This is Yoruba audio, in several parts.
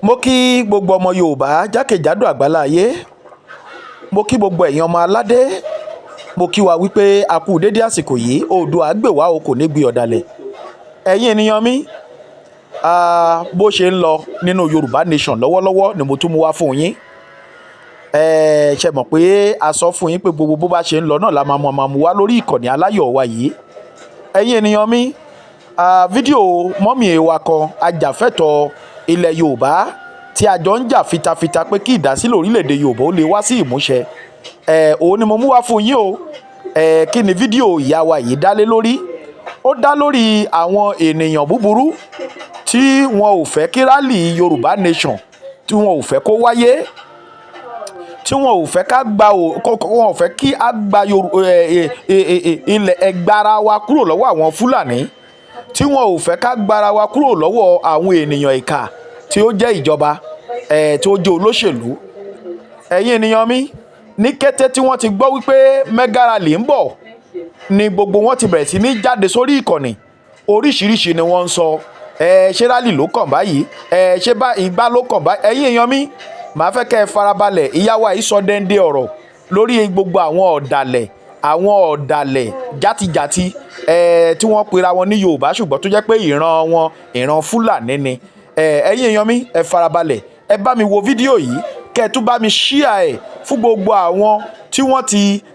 mo kí gbogbo ọmọ Yorùbá jákèjádò àgbáláyé, mo kí gbogbo ẹ̀yin ọmọ aládé, mo kí wa wípé a kú dédé àsìkò yìí. Oòduà gbè wá o, kò ní gbé ọ̀dàlẹ̀. Ẹ̀yin ènìyàn mi, bó ṣe ń lọ nínú Yorùbá Nation lọ́wọ́lọ́wọ́ ni mo tún mú wá fún yín. Ṣe mọ̀ pé a sọ fún yín pé gbogbo bó bá ṣe ń lọ náà la máa mú wá lórí ìkànnì aláyọ̀ wa yìí. Ẹ̀yin ènìyàn mi, fídíò mọ́mì wa kan ajàfẹ́tọ̀ọ́ ilẹ̀ Yorùbá tí a jọ ń jà fitafita pé kí ìdásílẹ̀ orílẹ̀-èdè Yorùbá ó lè wá sí ìmúṣẹ, òun ni mo mú wá fún yín o. Kí ni fídíò ìyá wa yìí dá lé lórí? Ó dá lórí àwọn ènìyàn búburú tí wọn ò fẹ́ kí rálì Yorùbá Nation tí wọn ò fẹ́ kó wáyé, tí wọn ò fẹ́ ká gba wọn ò fẹ́ kí a gba ilẹ̀ ẹgbàra wa kúrò lọ́wọ́ àwọn Fúlàní, tí wọn ò fẹ́ ká gbára wa kúrò lọ́wọ́ àwọn ènìyàn ìkà tí ó jẹ́ ìjọba, tí ó jẹ́ olóṣèlú. Ẹ̀yin ènìyàn mi, ní kété tí wọ́n ti gbọ́ wípé mega rally ń bọ̀ ni gbogbo wọn ti bẹ̀rẹ̀ sí ní jáde sórí ìkànnì. Oríṣiríṣi ni wọ́n ń sọ. Ṣé rally ló kàn báyìí? Ṣé ìgbà ló kàn báyìí? Ẹ̀yin èèyàn mi, màá fẹ́ kẹ́ ẹ farabalẹ̀. Ìyá wa yìí sọ dẹ́ndé ọ̀rọ̀ lórí gbogbo àwọn ọ̀dàlẹ̀ játijàti tí wọ́n pera wọn ní Yorùbá ṣùgbọ́n tó jẹ́ pé ìran wọn ìran Fúlàní ni. Ẹ̀yin èèyàn mi, ẹ farabalẹ̀, ẹ bá mi wo fídíò yìí, kẹ́ ẹ tún bá mi share ẹ̀ fún gbogbo àwọn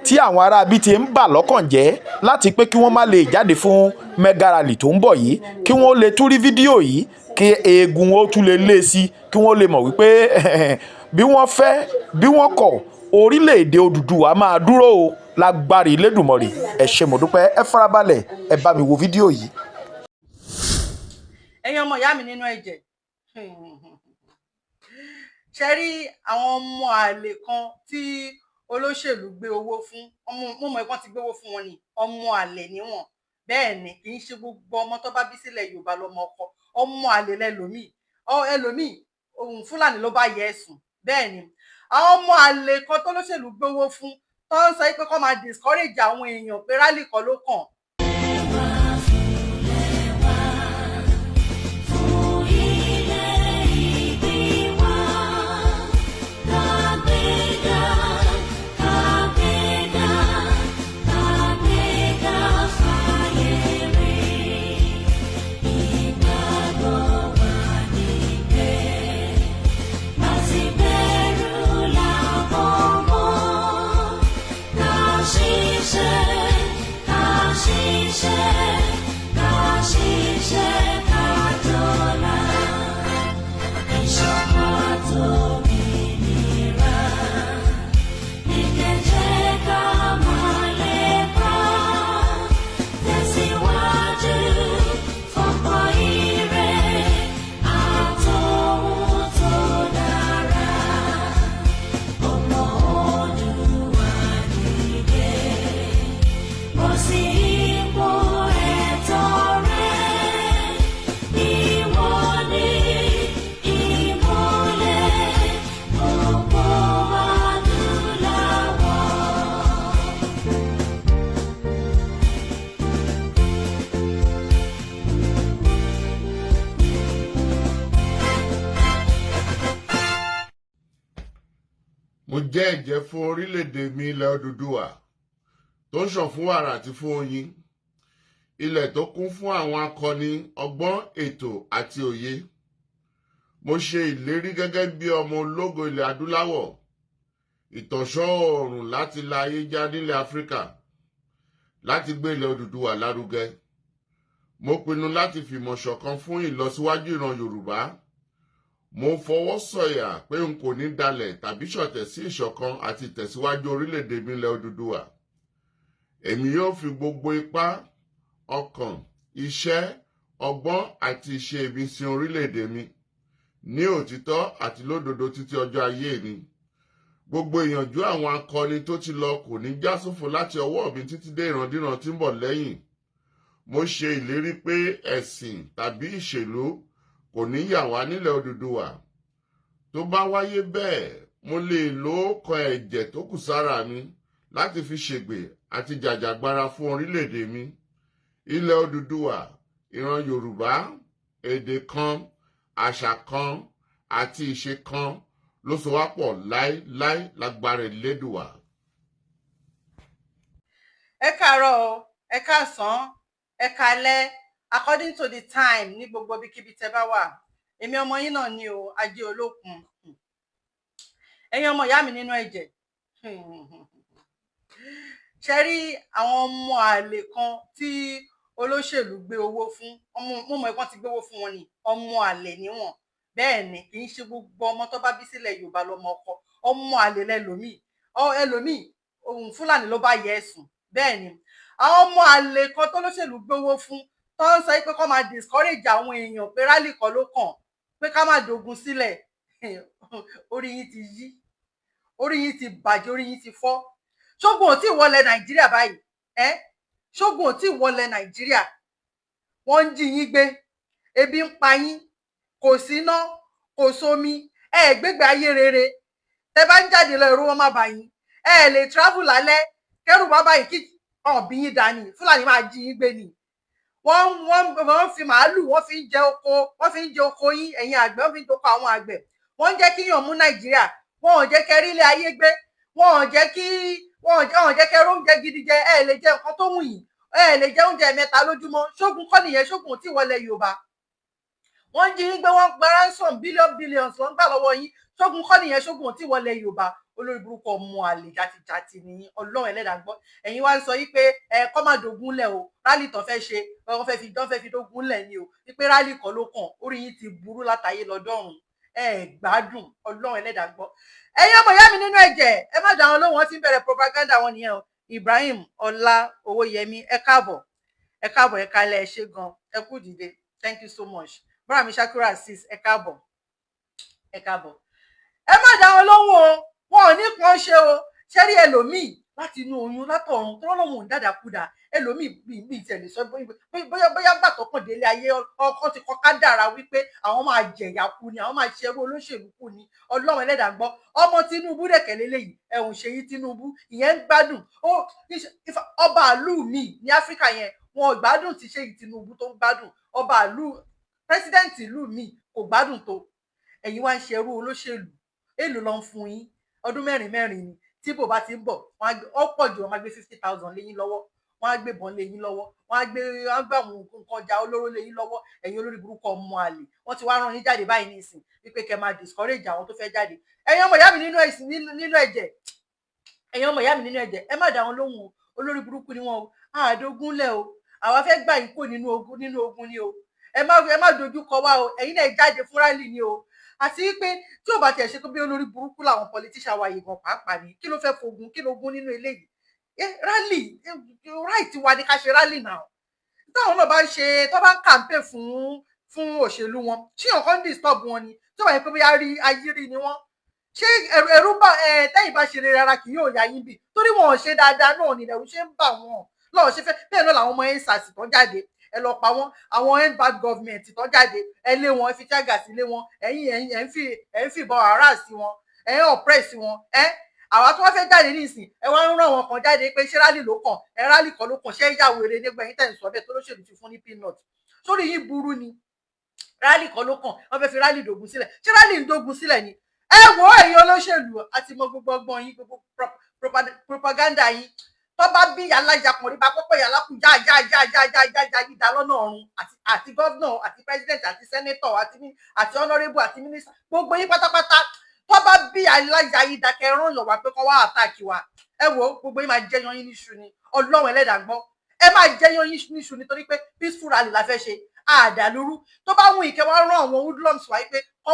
tí àwọn ará bí ti ń bà lọ́kàn jẹ́ láti pé kí wọ́n má lè jáde fún mega rally tó ń bọ̀ yìí, kí wọ́n lè tún rí fídíò yìí, kí eegun ó tún lè lé sí, kí wọ́n lè mọ̀ wípé bí wọ́n fẹ́ bí wọ́n kọ̀, orílẹ̀-èdè Odùduwà máa dúró o lágbára Elédùmarè. Ẹ ṣé mo dúpẹ́, ẹ farabalẹ̀, ẹ bá mi wo fídíò yìí. Ẹ̀yin ọmọ ìyá mi nínú ẹ̀jẹ̀, ṣe rí àwọn ọmọ àlè kan tí olóṣèlú gbé owó fún, mo mọ̀ ẹ̀kan ti gbé owó fún wọn ni, ọmọ àlè ni wọ́n. Bẹ́ẹ̀ ni, kì í ṣe gbogbo ọmọ tó bá bí sílẹ̀ Yorùbá lọmọ ọkọ, ọmọ àlè lẹ́lòmíì, ohun Fúlàní ló bá yẹ ẹ̀sùn. Bẹ́ẹ̀ ni, àwọn ọmọ àlè kan tó olóṣèlú gbé owó fún tó ń sọ pé kó máa discourage àwọn èèyàn pé rálì kan ló kàn. Mo jẹ́ ẹ̀jẹ́ fún orílẹ̀-èdè mi ilẹ̀ Odùduwà tó ń ṣàn fún wàrà àti fún oyin, ilẹ̀ tó kún fún àwọn akọni ọgbọ́n, ètò àti òye. Mo ṣe ìlérí gẹ́gẹ́ bí ọmọ ológo ilẹ̀ adúláwọ̀, ìtànṣán oòrùn láti la ayé já nílẹ̀ Áfíríkà, láti gbé ilẹ̀ Odùduwà lárugẹ. Mo pinnu láti fìmọ̀ ṣọ̀kan fún ìlọsíwájú ìran Yorùbá. Mo fọwọ́ sọ̀yà pé n kò ní dalẹ̀ tàbí ṣọ̀tẹ̀ sí ìṣọ̀kan àti ìtẹ̀síwájú orílẹ̀-èdè mi ilẹ̀ Odùduwà. Èmi yóò fi gbogbo ipá, ọkàn, iṣẹ́, ọgbọ́n àti ìṣe mi sin orílẹ̀-èdè mi ní òtítọ́ àti lódodo títí ọjọ́ ayé mi. Gbogbo ìyànjú àwọn akọni tó ti lọ kò ní já sófo láti ọwọ́ mi títí dé ìrandíran tí ń bọ̀ lẹ́yìn. Mo ṣe ìlérí pé ẹ̀sìn tàbí ìṣèlú kò ní yà wá nílẹ̀ Odùduwà. Tó bá wáyé bẹ́ẹ̀, mo lè lo ọkàn ẹ̀jẹ̀ tó kù sára mi láti fi ṣègbè àti jàjàgbara fún orílẹ̀-èdè mi. Ilẹ̀ Odùduwà, ìran Yorùbá, èdè kan, àṣà kan àti ìṣe kan ló so wá pọ̀ láéláé lágbára Elédùà. ẹ káàárọ̀ o, ẹ káàsán, ẹ káalẹ́ according to the time ní gbogbo ibikíbi tẹ́ bá wà. Èmi ọmọ yín náà ni o, Ajé Olókun. Ẹ̀yin ọmọ ìyá mi nínú ẹ̀jẹ̀. Ṣé rí àwọn ọmọ àlè kan tí olóṣèlú gbé owó fún, mo mọ̀ pé wọ́n ti gbé owó fún wọn ni, ọmọ àlè ni wọ́n. Bẹ́ẹ̀ ni, kì í ṣe gbogbo ọmọ tó bá bí sílẹ̀ Yorùbá lọmọ ọkọ. Ọmọ àlè lẹlòmíì. Ẹlòmíì ohun Fúlàní ló bá yẹ ẹ̀sùn. Bẹ́ẹ̀ ni, àwọn ọmọ àlè kan tó lóṣèlú gbé owó fún tó ń sọ pé kó máa discourage àwọn èèyàn pé rálì kan ló kàn, pé ká má dogun sílẹ̀. Orí yín ti yí, orí yín ti bàjẹ́, orí yín ti fọ́. Ṣógun ò tí wọlé Nàìjíríà báyìí, ṣógun ò tí wọlé Nàìjíríà. Wọ́n ń jí yín gbé, ebi ń pa yín, kò síná, kò sómi, gbégbé ayé rere. Tẹ́ bá ń jáde lọ ẹ̀rù wọn má bà yín, lè travel lálẹ́ kẹ́rù bá báyìí kí ọ̀bí yín dání, Fúlàní máa jí yín gbé ni. Wọ́n fi màálù, wọ́n fi ń jẹ oko, wọ́n fi ń jẹ oko yín, ẹ̀yin àgbẹ̀, wọ́n fi ń jẹ oko àwọn àgbẹ̀. Wọ́n ń jẹ́ kí yàn mú Nàìjíríà, wọn ò jẹ́ kẹ́ rí ilé ayé gbé, wọn ò jẹ́ kẹ́ róúnjẹ gidi jẹ, lè jẹ nǹkan tó wù yín, lè jẹ oúnjẹ mẹ́ta lójúmọ́. Ṣógun kọ́ nìyẹn, ṣógun ò tí wọlé Yorùbá. Wọ́n jí yín gbé, wọ́n gba ransom billions wọ́n gbà lọ́wọ́ yín. Ṣógun kọ́ nìyẹn, ṣógun ò tí wọlé Yorùbá. Olórí burúkú ọmọ àlè jàtijàti nìyí, Ọlọ́run Ẹlẹ́dàá gbọ́. Ẹ̀yin wá ń sọ yìí pé kọ́ má dogun lẹ̀ o, rálì tó fẹ́ ṣe, wọ́n fẹ́ fi dogun lẹ̀ ni o, wípé rálì kan ló kàn. Orí yín ti burú látayé lọ́dọ̀run, gbádùn, Ọlọ́run Ẹlẹ́dàá gbọ́. Ẹ̀yin ọmọ ìyá mi nínú ẹ̀jẹ̀, ẹ má dá wọn lóhùn, wọ́n ti ń bẹ̀rẹ̀ propaganda wọn nìyẹn o. Ibrahim Ọlá Owóyẹmí, ẹ káàbọ̀, ẹ kálẹ̀, ẹ ṣé gan, ẹ kú dìde, thank you so much. Bọ́lá mi Ṣakira sis, ẹ káàbọ̀. Ẹ má dá wọn lóhùn o, wọn ò ní kan ṣe o. Ṣé rí ẹlòmíì láti inú oyún látọ̀run tó lọ́wọ́ ń dàdàkúdà, ẹlòmíì bí ìtẹ̀lẹ̀ sọ bóyá gbà tó kàn délé ayé ọkọ ti kọ́ ká dára wípé àwọn máa jẹ̀yà kú ni, àwọn máa ṣerú olóṣèlú kú ni. Ọlọ́run Ẹlẹ́dàá gbọ́. Ọmọ Tinubu dẹ̀kẹ̀ lélẹ́yìí, ẹ̀hùn Ṣèyí Tinubu, ìyẹn ń gbádùn. Ọba ìlú mi ní Áfíríkà yẹn, wọn ò gbádùn tí Ṣèyí Tinubu tó ń gbádùn. Ọba ìlú, pírẹsidẹ́ǹtì ìlú mi kò gbádùn tó. Ẹ̀yin wá ń ṣerú olóṣèlú, èlò ló ń fún yín, ọdún mẹ́rin ni. Tí bò bá ti ń bọ̀, ó pọ̀ jù, wọ́n máa gbé 50,000 lé yín lọ́wọ́, wọ́n á gbé ìbọn lé yín lọ́wọ́, wọ́n á gbé àwọn nǹkan ọjà olóró lé yín lọ́wọ́. Ẹ̀yin olórí burúkú ọmọ àlè, wọ́n ti wá rán yín jáde báyìí nísìn wípé kẹ́ máa discourage àwọn tó fẹ́ jáde. Ẹ̀yin ọmọ ìyá mi nínú ẹ̀jẹ̀, ẹ̀yin ọmọ ìyá mi nínú ẹ̀jẹ̀, ẹ má dá wọn lóhùn o, olórí burúkú ni wọn o. Àádógún lẹ̀ o, àwa fẹ́ gbà yín kò nínú ogun ni o. Ẹ má dojú kọ wá o, ẹ̀yin náà jáde fún rálì ni o. Àti wípé tí ò bá tiẹ̀ ṣe pé bí olórí burúkú làwọn politician wa yìí gan pàápàá ni, kí ló fẹ́ fogun, kí ló gún nínú eléyìí? Rálì, right wa ni ká ṣe rálì náà. Táwọn náà bá ń ṣe, tó bá ń campaign fún òṣèlú wọn, ṣé ọ̀kan disturb wọn ni? Tí ó bá yẹ pé bóyá ayírí ni wọ́n, ṣé ẹ̀rù bá tẹ́yìn bá ṣe rere ara kì yóò yá yín bì? Torí wọn ò ṣe dáadáa náà ni ẹ̀rù ṣe ń bà wọ́n. Lọ́wọ́ ṣe fẹ́ bẹ́ẹ̀ náà làwọn ọmọ EndSARS tó jáde, ẹ lọ pa wọ́n. Àwọn end bad government tó jáde, ẹ lé wọn, ẹ fi tíágà sí lé wọn, ẹ̀yin ẹ ń fi ìbọn harass sí wọn, ẹ ń oppress wọn. Àwa tó wá fẹ́ jáde nísìn, ẹ wá ń rán wọn kan jáde pé ṣé rálì ló kàn, rálì kan ló kàn, ṣé ìyàwó eré nígbà yín tẹ̀ ń sọ bẹ́ẹ̀ tó lóṣèlú ti fún ní peanut. Sórí yín burú ni, rálì kan ló kàn, wọ́n fẹ́ fi rálì dògún sílẹ̀. Ṣé rálì ń dógun sílẹ̀ ni? Ẹ wò ó, ẹ̀yin olóṣèlú, àti mọ gbogbo ọgbọ́n yín, gbogbo propaganda yín. Tó bá bí alájà kan rí bá pọ́pọ́ yàrá kú já yìí dá lọ́nà ọ̀run, àti gọ́vnà, àti president, àti senator, àti honorable, àti minister, gbogbo yín pátápátá. Tó bá bí alájà yìí dákẹ́ rán lọ wá pé kó wá àtàkì wa, ẹ wò ó, gbogbo yín máa jẹyàn yín níṣu ni. Ọlọ́run Ẹlẹ́dàá gbọ́. Ẹ máa jẹyàn yín níṣu nítorí pé peaceful rally la fẹ́ ṣe, àdàlúrú. Tó bá wù ìkẹ́ wá rán àwọn hoodlums wá pé kó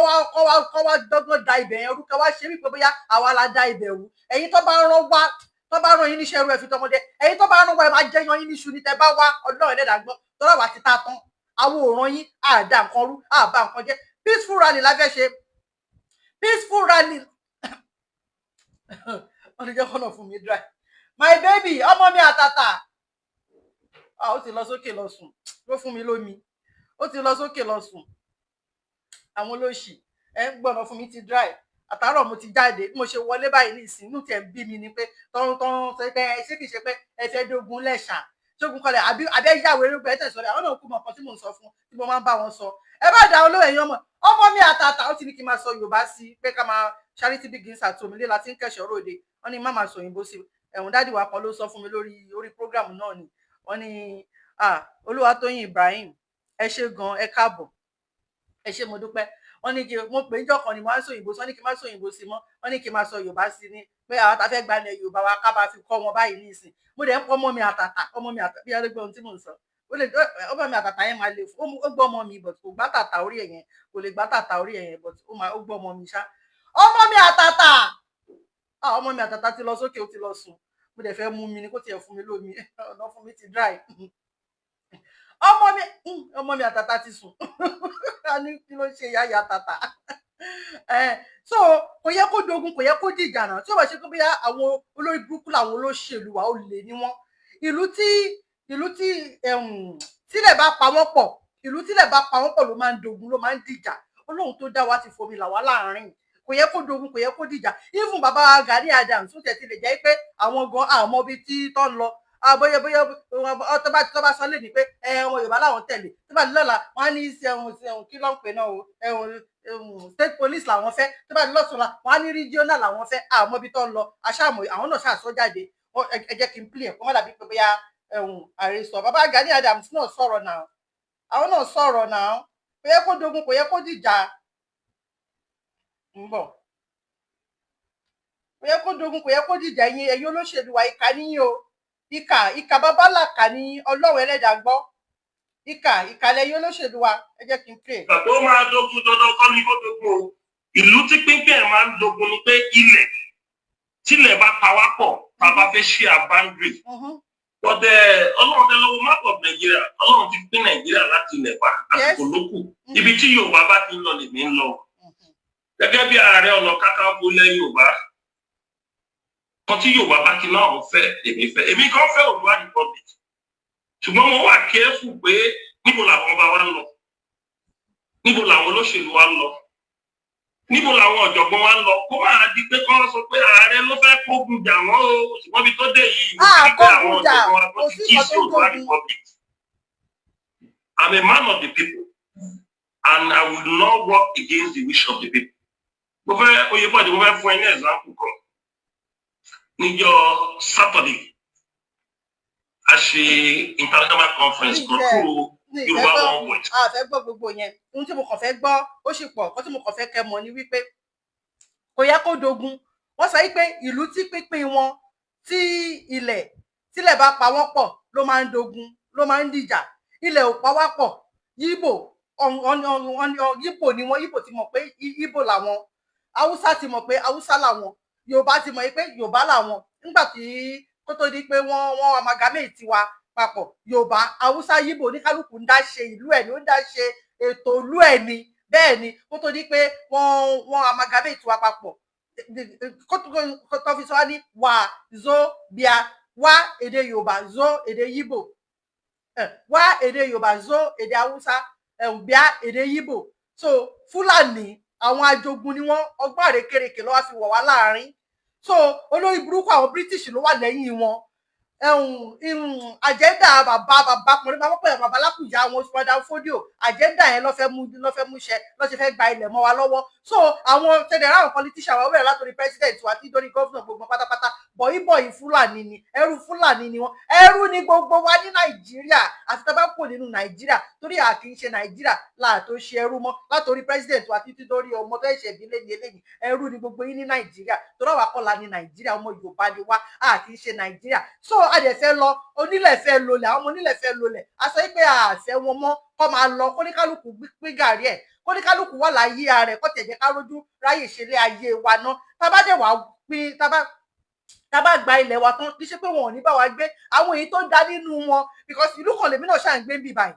wá dọ́gbọ́n da ibẹ̀ yẹn rú, kó wá ṣe wípé bóyá àwa la da ibẹ̀ rú. Ẹ̀yin tó bá rán wá, tó bá rán yín níṣẹ́ ẹrú ẹ fi tọmọdé, ẹ̀yin tó bá rán wá ẹ máa jẹyàn yín níṣu ní tẹ́ bá wá. Ọlọ́run Ẹlẹ́dàá gbọ́. Tọ́rọ̀ wá ti ta tán, àwọn òràn yín àdá nǹkan rú, àbá nǹkan jẹ́. Peaceful rally la fẹ́ ṣe, peaceful rally. Wọ́n ti jẹ́ kọ́nà fún mi dry. My baby, ọmọ mi àtàtà, ó ti lọ sókè lọ sùn, ló fún mi lómi, ó ti lọ sókè lọ sùn. Àwọn olóṣì ń gbọ́nà fún mi ti dry. Àtàárọ̀ mo ti jáde, bí mo ṣe wọlé báyìí nísìn, inú tiẹ̀ ń bí mi ni pé tọ́run ṣe pé ṣé kìí ṣe pé ẹ fẹ́ dógun lẹ́ṣà, ṣógun kọlẹ̀ àbí ìyàwó eré gbẹ tẹ̀sọ̀rọ̀. Àwọn náà kú mọ̀ kan tí mò ń sọ fún, tí mo máa ń bá wọn sọ. ẹ bá dá olówó ẹ̀yin ọmọ mi àtàtà ó ti ní kí n máa sọ Yorùbá sí pé ká máa charity begins at home ilé láti ń kẹ̀ṣọ́ ròde wọ́n ní má máa sọ òyìnbó sí ẹ̀hún dádì wa kan ló sọ fún mi lórí program náà ni wọ́n ní Olúwatóyìn Ibrahim ẹ ṣé gan ẹ káàbọ̀ ẹ ṣé mo dúpẹ́ wọ́n ní kí mo pè níjọ́ kan ni mo á sọ òyìnbó sí wọ́n ní kí n má sọ òyìnbó sí mọ́ wọ́n ní kí n máa sọ Yorùbá sí ni pé àwọn tá fẹ́ gba ilẹ̀ Yorùbá wa ká bá fi kọ́ wọn báyìí nísìn mo dẹ̀ ń pọ́ ọmọ mi àtàtà bí arẹ́gbẹ́ ohun tí mò ń sọ ọmọ mi àtàtà yẹn máa lè fún ó gbọ́ ọmọ mi but kò gbá tàtà orí ẹ̀ yẹn kò lè gbá tàtà orí ẹ̀ yẹn but ó gbọ́ ọmọ mi ṣá ọmọ mi àtàtà ọmọ mi àtàtà ti lọ sókè ó ti lọ sùn mo dẹ̀ fẹ́ mú mi ni kó tiẹ̀ fún mi lómi ọ̀nà fún mi ti dry ọmọ mi àtàtà ti sùn a ní kí ló ṣe yáyà àtàtà so kò yẹ kó dogun kò yẹ kó dìjà náà tí ó bá ṣe pé bóyá àwọn olórí burúkú làwọn olóṣèlú wa ó lè ní wọn ìlú tí tílẹ̀ bá pa wọ́n pọ̀ ló máa ń dogun ló máa ń dìjà Ọlọ́run tó dá wa ti fomi là wá láàrin kò yẹ kó dogun kò yẹ kó dìjà even bàbá Gani Adams ó tẹ̀ ti lè jẹ́ pé àwọn gan àmọ́ ibi tí tó ń lọ bóyá tó bá sọ lè ní pé ọmọ Yorùbá làwọn tẹ̀lé tó bá lọ́la wọ́n á ní kí ló ń pè náà state police làwọn fẹ́ tó bá lọ́sọ̀la wọ́n á ní regional làwọn fẹ́ àmọ́ ibi tó ń lọ aṣáàmọ̀ àwọn náà ṣàṣọ jáde ẹ jẹ́ kí n play ẹ̀ kó má dàbí pé bóyá àrèsọ bàbá Gani Adams náà sọ̀rọ̀ náà àwọn náà sọ̀rọ̀ náà kò yẹ kó dogun kò yẹ kó dìjà ń bọ̀ kò yẹ kó dogun kò yẹ kó dìjà ẹ̀yin olóṣèlú wa ìkà níyìn o ìkà babalàkà ní Ọlọ́run Ẹlẹ́dàá gbọ́ ìkà lẹ́yìn olóṣèlú wa ẹ jẹ́ kí n pè. ìgbà tó máa dogun dandan kọ́ ni kó dogun o ìlú tí pínpín ẹ̀ máa ń dogun ni pé ilẹ̀ tílẹ̀ bá pa wá pọ̀ tá a bá fẹ́ ṣe àbáńdìrì ọdẹ Ọlọ́run tẹ lọ́wọ́ map of Nàìjíríà Ọlọ́run ti pín Nàìjíríà láti ilẹ̀ pa àsìkò lókù ibi tí Yorùbá bá ti ń lọ lèmi ń lọ gẹ́gẹ́ bí Ààrẹ Ọ̀nà Kakanfò ilẹ̀ Yorùbá kan tí Yorùbá bá ti náà fẹ́ èmi kan fẹ́ Oòduà Republic ṣùgbọ́n mo wà kẹ́ẹ̀fù pé níbo làwọn ọba wa ń lọ níbo làwọn olóṣèlú wa ń lọ níbo làwọn ọ̀jọ̀gbọ́n wa ń lọ kó máa di pé kọ́ sọ pé ààrẹ ló fẹ́ kógun jà wọ́n o ṣùgbọ́n bí tó dé yìí mo ti pé àwọn ọ̀jọ̀gbọ́n wa tó ti kí sí Oòduà Republic. I'm a man of the people and I will not work against the wish of the people. mo fẹ́ Oyèbọ̀dé mo fẹ́ fún ẹ ní example kan níjọ́ Saturday a ṣe international conference kan fún Yorùbá One Voice. a fẹ́ gbọ́ gbogbo yẹn ohun tí mo kàn fẹ́ gbọ́ ó sì pọ̀ kó tí mo kàn fẹ́ kẹ́ mọ̀ ni wípé kò yẹ kó dogun wọ́n sọ wípé ìlú tí pínpín wọn tí tílẹ̀ bá pa wọ́n pọ̀ ló máa ń dogun ló máa ń dìjà ilẹ̀ ò pa wá pọ̀ Yíbò Yíbò ni wọ́n Yíbò ti mọ̀ pé Yíbò làwọn Haúsá ti mọ̀ pé Haúsá làwọn Yorùbá ti mọ̀ pé Yorùbá làwọn nígbà tí kó tó di pé wọ́n amalgamate tiwa papọ̀ Yorùbá Haúsá Yíbò oníkálùkù ń dá ṣe ìlú ẹ̀ ni ó ń dá ṣe ètò ìlú ẹ̀ ni bẹ́ẹ̀ ni kó tó di pé wọ́n amalgamate tiwa papọ̀ kó tó fi sọ wá ní wà zó bíà wá èdè Yorùbá zó èdè Yíbò wá èdè Yorùbá zó èdè Haúsá bíà èdè Yíbò so Fúlàní àwọn ajogun ni wọ́n ọgbọ́n àrékèrèké ló wá fi wọ̀ wá láàrin so olórí burúkú àwọn British ló wà lẹ́yìn wọn àjẹ́ndà bàbá kùnrin máa pẹ́ bàbá lákùjá àwọn Oṣùpàdà Fódíò àjẹ́ndà yẹn ló fẹ́ mú ṣẹ ló ṣe fẹ́ gba ilẹ̀ mọ́ wa lọ́wọ́ so àwọn tẹ̀lé àwọn politician wa bẹ̀rẹ̀ látòrí president wa tí dórí gọ́fúnà gbogbo pátápátá bọ̀yìnbọ̀yìn Fúlàní ni ẹrú Fúlàní ni wọn ẹrú ni gbogbo wa ní Nàìjíríà àti tá bá kò nínú Nàìjíríà torí a kì í ṣe Nàìjíríà láàtó ṣe ẹrú mọ́ látòrí president wa títí dórí ọmọ tó ṣe bí lẹ́yìn ẹrú ni gbogbo yín ní Nàìjíríà torí àwa kọ́ la ní Nàìjíríà ọmọ Yorùbá ni wá a kì í ṣe Nàìjíríà so adẹ̀ fẹ́ lọ onílẹ̀ fẹ́ lọlẹ̀ àwọn ọmọ onílẹ̀ fẹ́ lọlẹ̀ a sọ pé àfẹ́ wọn mọ́ kọ́ máa lọ kóníkálùkù pín gàrí ẹ̀ kóníkálùkù wà láyé rẹ̀ kọ́ tẹ̀jẹ̀ ká rójú ráyè ṣeré ayé wa ná tábà dẹ̀ wá pín tábà gba ilẹ̀ wa tán kí ṣe pé wọn ò ní bá wa gbé àwọn èyí tó ń da nínú wọn because ìlú kan lèmi náà ṣáà ń gbé bí báyìí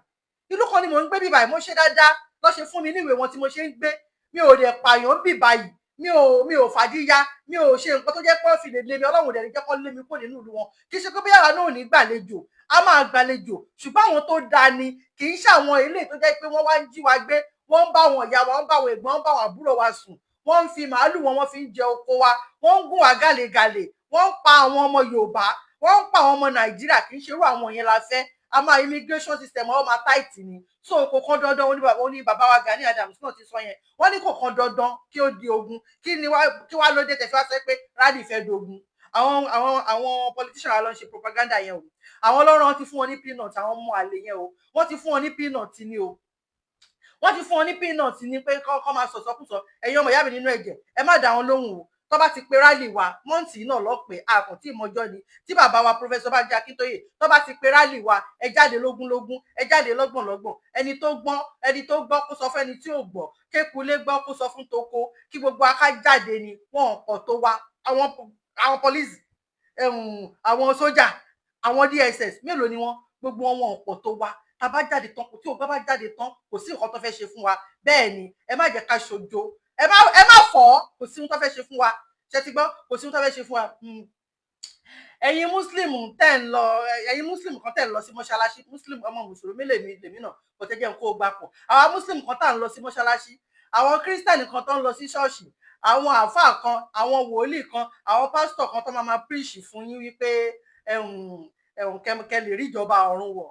ìlú kan ni mò ń gbé bí báyìí mo ṣe dáadáa lọ́ ṣe fún mi níwèé wọn tí mo ṣe ń gbé mi ò dẹ̀ pààyàn bí báyìí mi ò fàdíyá mi ò ṣe nǹkan tó jẹ́ pé ó fi lè lé mi Ọlọ́run dẹ̀ ní jẹ́ kó lé mi kó nínú ìlú wọn kì í ṣe pé bí àwa náà ò ní gbàlejò a máa gbàlejò ṣùgbọ́n àwọn tó dáa ni kì í ṣàwọn ilé tó jẹ́ pé wọ́n wá ń jí wa gbé wọ́n ń bá wọn ìyá wa wọ́n ń bá wọn ẹ̀gbọ́n wọ́n ń bá wọn àbúrò wa sùn wọ́n ń fi màálù wọ́n fi ń jẹ oko wa wọ́n ń gún wa gàlégàlé wọ́n ń pa àwọn ọmọ Yorùbá wọ́n ń pa àwọn ọmọ Nàìjíríà kì í ṣerú àwọn yẹn la fẹ́ àmọ́ immigration system ó máa tight ni so kò kan dandan ó ní bàbá wa Gani Adams náà ti sọ yẹn wọ́n ní kò kan dandan kí ó di ogun kí wá ló dé tẹ̀sí wá sẹ́ pé rally fẹ́ dogun àwọn politician wa ló ń ṣe propaganda yẹn o àwọn ọlọ́run ti fún wọn ní peanut àwọn ọmọ àlè yẹn o wọ́n ti fún wọn ní peanut ni o wọ́n ti fún wọn ní peanut ni pé kọ́ máa sọ̀sọ́kùsọ ẹ̀yin ọmọ ìyá mi nínú ẹ̀jẹ̀ ẹ má dá wọn lóhùn o tó bá ti pe rally wa mọ́ǹtì náà lọ́pẹ́ àkàntì ìmọ̀jọ́ ni tí bàbá wa Professor Banji Akintoye tó bá ti pe rally wa ẹ jáde lógúnlógún ẹ jáde lọ́gbọ̀nlọ́gbọ̀n ẹni tó gbọ́ kó sọ fún ẹni tí ò gbọ́ kékulé gbọ́ kó sọ fún toko kí gbogbo aká jáde ni wọn ọ̀pọ̀ tó wa àwọn police àwọn sójà àwọn DSS mélòó ni wọ́n gbogbo wọn ọ̀pọ̀ tó wa tá bá jáde tán tí ògbà bá jáde tán kò sí nǹkan tó fẹ́ ṣe fún wa bẹ́ẹ̀ ni ẹ má jẹ́ ká ṣojo ẹ má fọ́ kò sí ohun tó fẹ́ ṣe fún wa ṣe ti gbọ́ kò sí ohun tó fẹ́ ṣe fún wa ẹ̀yin muslim kan tẹ́ ń lọ sí mọ́ṣáláṣí muslim ọmọ mùsùlùmí lèmi náà kò tẹ́ jẹ́ kó gbà pọ̀ àwa muslim kan tá ń lọ sí mọ́ṣáláṣí àwọn kírísítànì kan tó ń lọ sí ṣọ́ọ̀ṣì àwọn àáfàá kan àwọn wòlíì kan àwọn pásítọ̀ kan tó máa preach fún yín wípé kẹ́ lè rí ìjọba ọ̀run wọ̀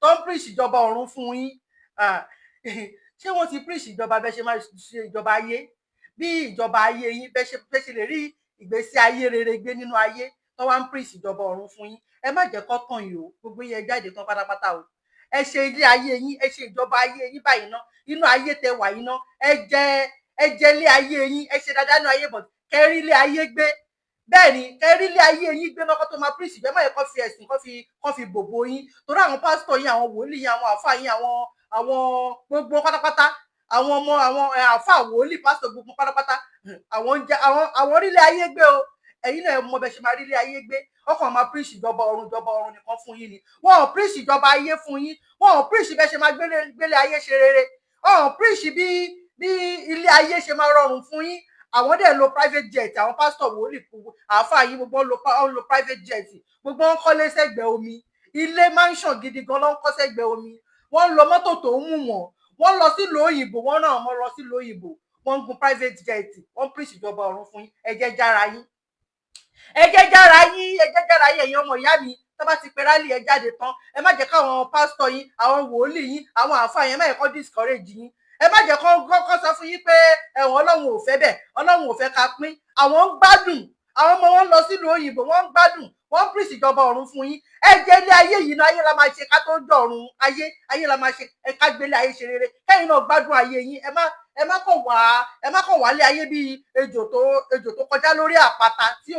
tó ń preach ìjọba ọ̀run fún yín ṣé wọ́n ti preach ìjọba bẹ́ẹ̀ ṣe máa ṣe ìjọba ayé bí ìjọba ayé yín bẹ́ẹ̀ ṣe lè rí ìgbésí ayé rere gbé nínú ayé tó wá ń preach ìjọba ọ̀run fún yín ẹ má jẹ́ kó tàn yìí o gbogbo yín ẹ jáde tán pátápátá o ẹ ṣe ilé ayé yín ẹ ṣe ìjọba ayé yín báyìí ná inú ayé tẹ wà yín ná ẹ jẹ ilé ayé yín ẹ ṣe dáadáa nínú ayé bọ̀ kẹrí ilé ayé gbé bẹ́ẹ̀ ni kẹrí ilé ayé yín gbé lọ́kọ́ tó máa preach ìjọba má yẹ kó fi ẹ̀sìn kó fi bòbò yín torí àwọn pásítọ̀ yín àwọn wòlíì yín àwọn àfáà yín àwọn gbogbo pátápátá àwọn àfáà wòlíì pásítọ̀ gbogbo pátápátá àwọn orílẹ̀ ayé gbé o ẹ̀yin náà mọ̀ bẹ́ẹ̀ ṣe máa rí ilé ayé gbé ọkàn máa preach ìjọba ọ̀run nìkan fún yín ni wọn ò preach ìjọba ayé fún yín wọn ò preach bẹ́ẹ̀ ṣe máa gbélé ayé ṣe rere wọn ò preach bí ilé ayé ṣe máa rọrùn fún yín àwọn dẹ̀ lo private jet àwọn pásítọ̀ wòlíì àáfàá yín gbogbo ń lo private jet gbogbo ń kọ́lé sẹ́gbẹ̀ẹ́ omi ilé mansion gidi gan ló ń kọ́ sẹ́gbẹ̀ẹ́ omi wọ́n ń lo mọ́tò tó ń mú wọ́n lọ sílùú òyìnbó wọ́n náà mọ́ lọ sílùú òyìnbó wọ́n ń gun private jet wọ́n preach ìjọba ọ̀run fún yín ẹ jẹ́ jára yín ẹ̀yin ọmọ ìyá mi tó bá ti pe rally ẹ jáde tán ẹ má jẹ́ káwọn pásítọ̀ yín àwọn wòlíì yín àwọn àáfàá yín ẹ má jẹ́ kó discourage yín ẹ má jẹ́ kó sọ fún yín pé Ọlọ́run ò fẹ́ bẹ́ẹ̀ Ọlọ́run ò fẹ́ ká pín àwọn ń gbádùn àwọn ọmọ wọn lọ sílùú òyìnbó wọ́n ń gbádùn wọ́n preach ìjọba ọ̀run fún yín ẹ jẹ́ ilé ayé yìí náà ayé la máa ṣe ká tó dọ̀run ayé la máa ṣe ẹ ká gbélé ayé ṣe rere kẹ́yìn náà gbádùn ayé yín ẹ má kàn wálé ayé bíi ejò tó kọjá lórí àpáta tí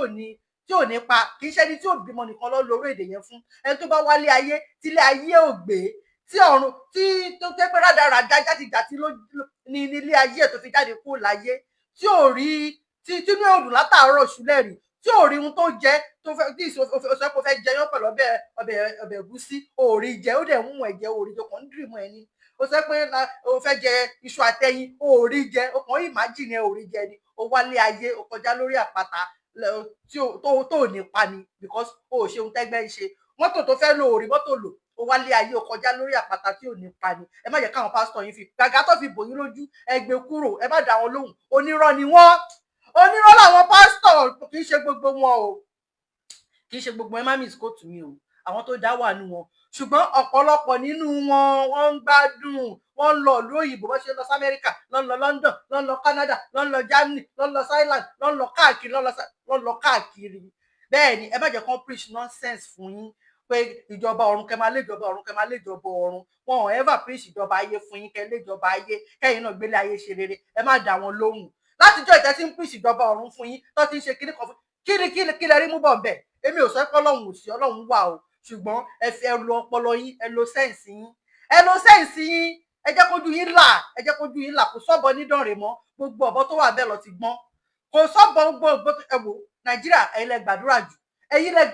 ò ní pa kì í ṣe ẹni tí ò bímọ nìkan lọ lórí èdè yẹn fún ẹni tó bá wálé ayé tílé ayé ò gbé tí ọ̀run tí tó tẹ́ pé rádaràdá játijàti ní ilé ayé tó fi jáde kúrò láyé tí ò rí tínú òdùn látàárọ̀ ṣúlẹ̀ rí tí ò rí ohun tó jẹ tó fẹ́ tí ìṣòfò fẹ́ jẹyán pẹ̀lú ọbẹ̀ ẹ̀gúsí òòrí jẹ ó dẹ̀ ń mú ẹ̀jẹ̀ òòrí jọ kàn ń dìrìmù ẹ̀ ní ó sọ pé ó fẹ́ jẹ iṣu àtẹyin òòrí jẹ ó kàn ìmájìnì òòrí jẹ ni ó wálé ayé ó kọjá lórí àpáta tó ní pa ni because ó ṣe ohun tẹ́gbẹ́ ń ṣe mọ́tò tó fẹ́ lò òòrí mọ́tò lò ó wálé ayé ó kọjá lórí àpáta tí ò ní pa ni ẹ má jẹ́ káwọn pásítọ̀ yín fi gàgà tó fi bò yín lójú ẹ gbé kúrò ẹ má dá wọn lóhùn onírọ́ ni wọ́n onírọ́ làwọn pásítọ̀ kì í ṣe gbogbo wọn o kì í ṣe gbogbo ẹ má miss kóòtù mi o àwọn tó dá wà nù wọn ṣùgbọ́n ọ̀pọ̀lọpọ̀ nínú wọn wọ́n ń gbádùn wọ́n ń lọ ìlú òyìnbó wọ́n ṣe lọ sí Amẹ́ríkà lọ́n lọ London lọ́n lọ Canada lọ́n lọ Germany lọ́n lọ Thailand lọ́n lọ káàkiri bẹ́ẹ̀ ni ẹ má jẹ́ kán preach nonsense fún yín pé ìjọba ọ̀run kẹ́ máa lé ìjọba ọ̀run kẹ́ máa lé ìjọba ọ̀run wọn ò ever preach ìjọba ayé fún yín kẹ́ lé ìjọba ayé kẹ́yìn náà gbélé ayé ṣe rere ẹ má dá wọn lóhùn látijọ́ ìtẹ́ tí ń preach ìjọba ọ̀run fún yín tó ti ń ṣe kíní kan fún kí lẹ rí mú bọ̀ bẹ́ẹ̀ èmi ò sọ pé Ọlọ́run ò sí Ọlọ́run wà o ṣùgbọ́n ẹ lo ọpọlọ yín ẹ lo sẹ́ǹsì yín ẹ jẹ́ kójú yín là kò sọ́bọ nídànrè mọ́ gbogbo ọ̀bọ tó wà bẹ́ẹ̀ lọ ti gbọ́n kò sọ́bọ gbogbo ẹ wò Nàìjíríà ẹ̀yin lẹ gbàdúrà jù ẹ̀yin lẹ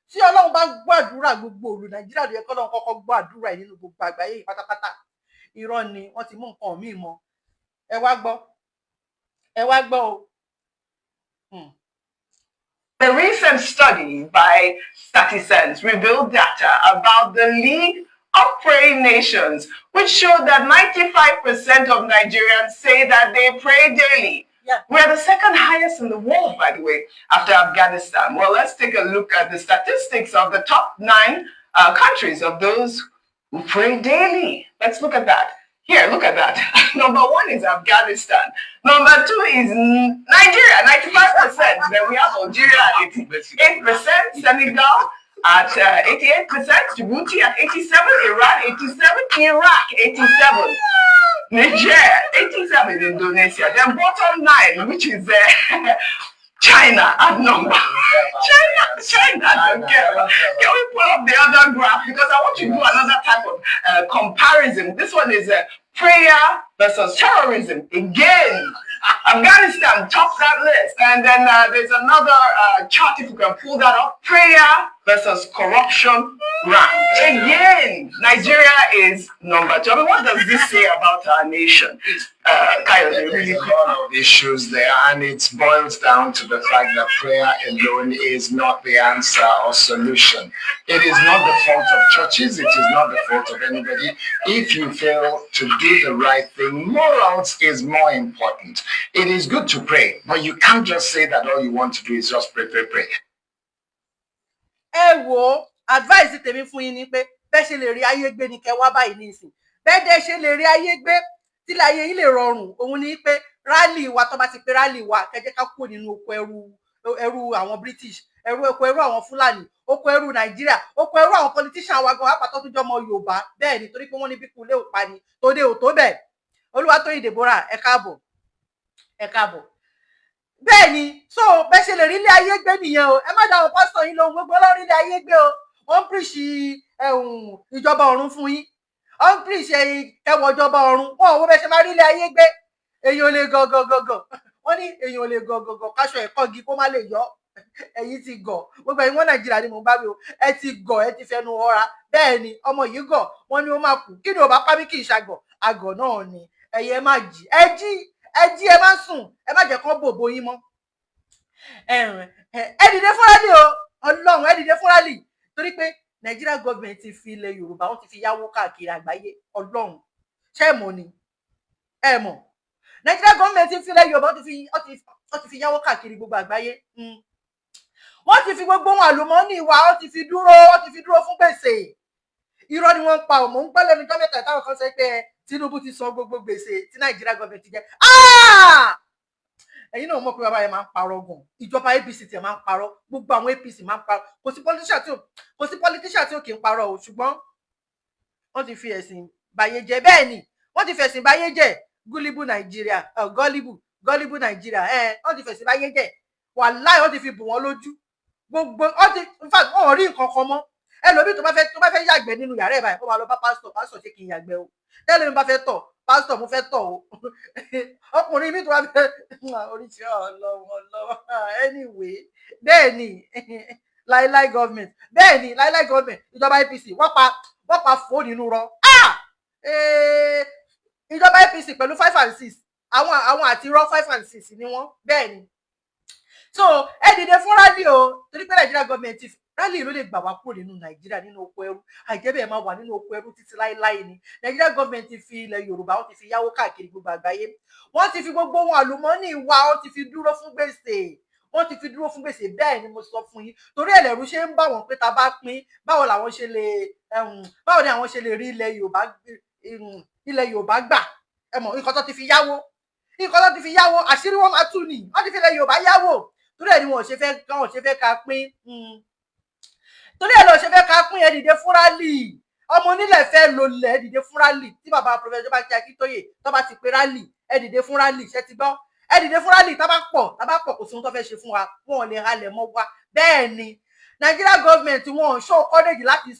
tí Ọlọ́run bá gbàdúrà gbogbo òlu Nàìjíríà ló yẹ kọ́lọ́run kọ́kọ́ gbàdúrà ẹ̀ nínú gbogbo àgbáyé yìí pátápátá irọ́ ni wọ́n ti mú nǹkan míì mọ́ ẹ wá gbọ́ o. A recent study by StatiSense revealed data about the League of Praying Nations, which showed that 95% of Nigerians say that they pray daily. Yeah. We're the second highest in the world, by the way, after Afghanistan. Well, let's take a look at the statistics of the top 9 countries of those who pray daily. Let's look at that. Here, look at that. Number 1 is Afghanistan. Number 2 is Nigeria, 95%. Then we have Algeria at 88%, Senegal at 88%, Djibouti at 87%, Iran 87%, Iraq 87%, Niger 87%, Indonesia. Then bottom 9, which is China at number. China. Okay. Can we pull up the other graph? Because I want you to do another type of comparison. This one is prayer versus terrorism. Again, Afghanistan tops that list. And then there's another chart, if you can pull that up. Prayer versus corruption rank. Again, Nigeria is number 2. I mean, what does this say about our nation? There's a lot of issues there, and it boils down to the fact that prayer alone is not the answer or solution. It is not the fault of churches. It is not the fault of anybody. If you fail to do the right thing, morals is more important. It is good to pray, but you can't just say that all you want to do is just pray. Ẹ wo advice tèmi fún yín ni pé bẹ́ẹ̀ ṣe lè rí ayé gbé ni kẹ́ wá báyìí nísìn. Bẹ́ẹ̀ dẹ̀ ṣe lè rí ayé gbé tí láyé yín lè rọrùn. Òun ni pé rally wa tó bá ti pé rally wa kẹ́ jẹ́ ká kúrò nínú oko ẹrú àwọn British, oko ẹrú àwọn Fúlàní, oko ẹrú Nàìjíríà, oko ẹrú àwọn politician wa gan apàtọ́ tó jọmọ Yorùbá. Bẹ́ẹ̀ ni torí pé wọ́n ní bí kúlé ò pa ni tó dé ò tó bẹ́ẹ̀. Olúwatóyìn Deborah ẹ káàbọ̀. Bẹ́ẹ̀ ni so bẹ́ẹ̀ ṣe lè rí ilé ayé gbé nìyẹn o. Ẹ má dá àwọn pásítọ̀ yín lóhùn, gbogbo lórí ilé ayé gbé o. Wọ́n preach ìjọba ọ̀run fún yín. Wọ́n preach ẹwọ ìjọba ọ̀run. Wọ́n wo bẹ́ẹ̀ ṣe máa rí ilé ayé gbé. Èèyàn ò lè gọ̀gọ̀gọ̀gọ̀. Wọ́n ní èèyàn ò lè gọ̀gọ̀gọ̀ káṣọ ẹ̀kọ́gi kó má lè yọ. Ẹ̀yin ti gọ̀. Gbogbo ẹ̀yin wọn Nàìjíríà ni mò ń bá wí o. Ẹ ti gọ̀, ẹ ti fẹnu ọra. Bẹ́ẹ̀ ni ọmọ yìí gọ̀. Wọ́n ní ó máa kú. Kí ni ò bá pa mí kì í ṣàgọ̀. Àgọ̀ náà ni. Ẹ̀yin ẹ má jí. Ẹ má sùn. Ẹ má jẹ́ kán bòbò yín mọ́. Ẹ dìde fún rally o. Ọlọ́run ẹ dìde fún rally. Torí pé Nigeria government ti fi ilẹ̀ Yorùbá wọ́n ti fi yáwó káàkiri àgbáyé. Ọlọ́run ṣé ẹ mọ̀ ni? Ẹ mọ̀. Nigeria government ti fi ilẹ̀ Yorùbá wọ́n ti fi yáwó káàkiri gbogbo àgbáyé. Wọ́n ti fi gbogbo wọn àlùmọ́ọ́nì wa wọ́n ti fi dúró fún gbèsè. Irọ́ ni wọ́n ń pa ò. Mò ń gbọ́ lẹ́nu ọjọ́ mẹ́ta táwọn kan sọ pé Tinubu ti san gbogbo gbèsè tí Nigeria government jẹ. Ẹ̀yin náà mọ̀ pé bàbá yẹn máa ń parọ́ gan. Ìjọba APC tí ẹ máa ń parọ́. Gbogbo àwọn APC máa ń parọ́. Kò sí politician tí ò kì í parọ́ o. Ṣùgbọ́n wọ́n ti fi ẹ̀sìn báyé jẹ́. Bẹ́ẹ̀ ni wọ́n ti fẹ̀sìn báyé jẹ́. Gullible Nigeria, gullible Nigeria. Wọ́n ti fẹ̀sìn báyé jẹ́. Wàláhì wọ́n ti fi bù wọ́n lójú. Gbogbo in fact wọ́n rí nǹkan kan mọ́. Ẹlòmíì tó bá fẹ́ yàgbẹ́ nínú yàrá ẹ̀ báyìí kó máa lọ bá pásítọ̀ ṣé kí n yàgbẹ́ o. Tẹ́lẹ̀ mi bá fẹ́ tọ̀ pásítọ̀ mo fẹ́ tọ̀ o. Ọkùnrin mi tó bá fẹ́ oríṣi ọlọ́wọ́ anyway bẹ́ẹ̀ ni láíláí government bẹ́ẹ̀ ni láíláí government ìjọba APC wọ́n pa fóònù inú rọ. Ìjọba APC pẹ̀lú 5 and 6 àwọn àti rọ 5 and 6 ni wọ́n bẹ́ẹ̀ ni. So ẹ dìde fún rally o torí pé Nigeria government rally ló lè gbà wá kúrò nínú Nàìjíríà nínú oko ẹrú. Àìjẹ́ bẹ́ẹ̀ máa wà nínú oko ẹrú títí láíláí ni. Nigeria government ti fi ilẹ̀ Yorùbá wọ́n ti fi yáwó káàkiri gbogbo àgbáyé. Wọ́n ti fi gbogbo wọn àlùmọ́ọ́nì wa wọ́n ti fi dúró fún gbèsè. Bẹ́ẹ̀ ni mo sọ fún yín torí ẹlẹ́rú ṣe ń bá wọn pé ta bá pín báwo ni àwọn ṣe lè rí ilẹ̀ Yorùbá gbà. Ẹ mọ̀ nǹkan tó ti fi yáwó àṣírí wọn máa tú ni. Wọ́n ti fi ilẹ̀ Yorùbá yáwó torí ẹ̀ ni wọn ò ṣe fẹ́ ká pín. Torí ẹ̀ lọ ṣe fẹ́ ká pín. Ẹ dìde fún rally. Ọmọ onílẹ̀ fẹ́ lo lẹ̀ ẹ dìde fún rally. Tí bàbá Professor Banji Akintoye tó bá ti pé rally ẹ dìde fún rally. Ṣé ti gbọ́? Ẹ dìde fún rally tá bá pọ̀ kò sí ohun tó fẹ́ ṣe fún wa. Wọn ò lè halẹ̀ mọ́ wa. Bẹ́ẹ̀ ni Nigeria government wọn ò show courage láti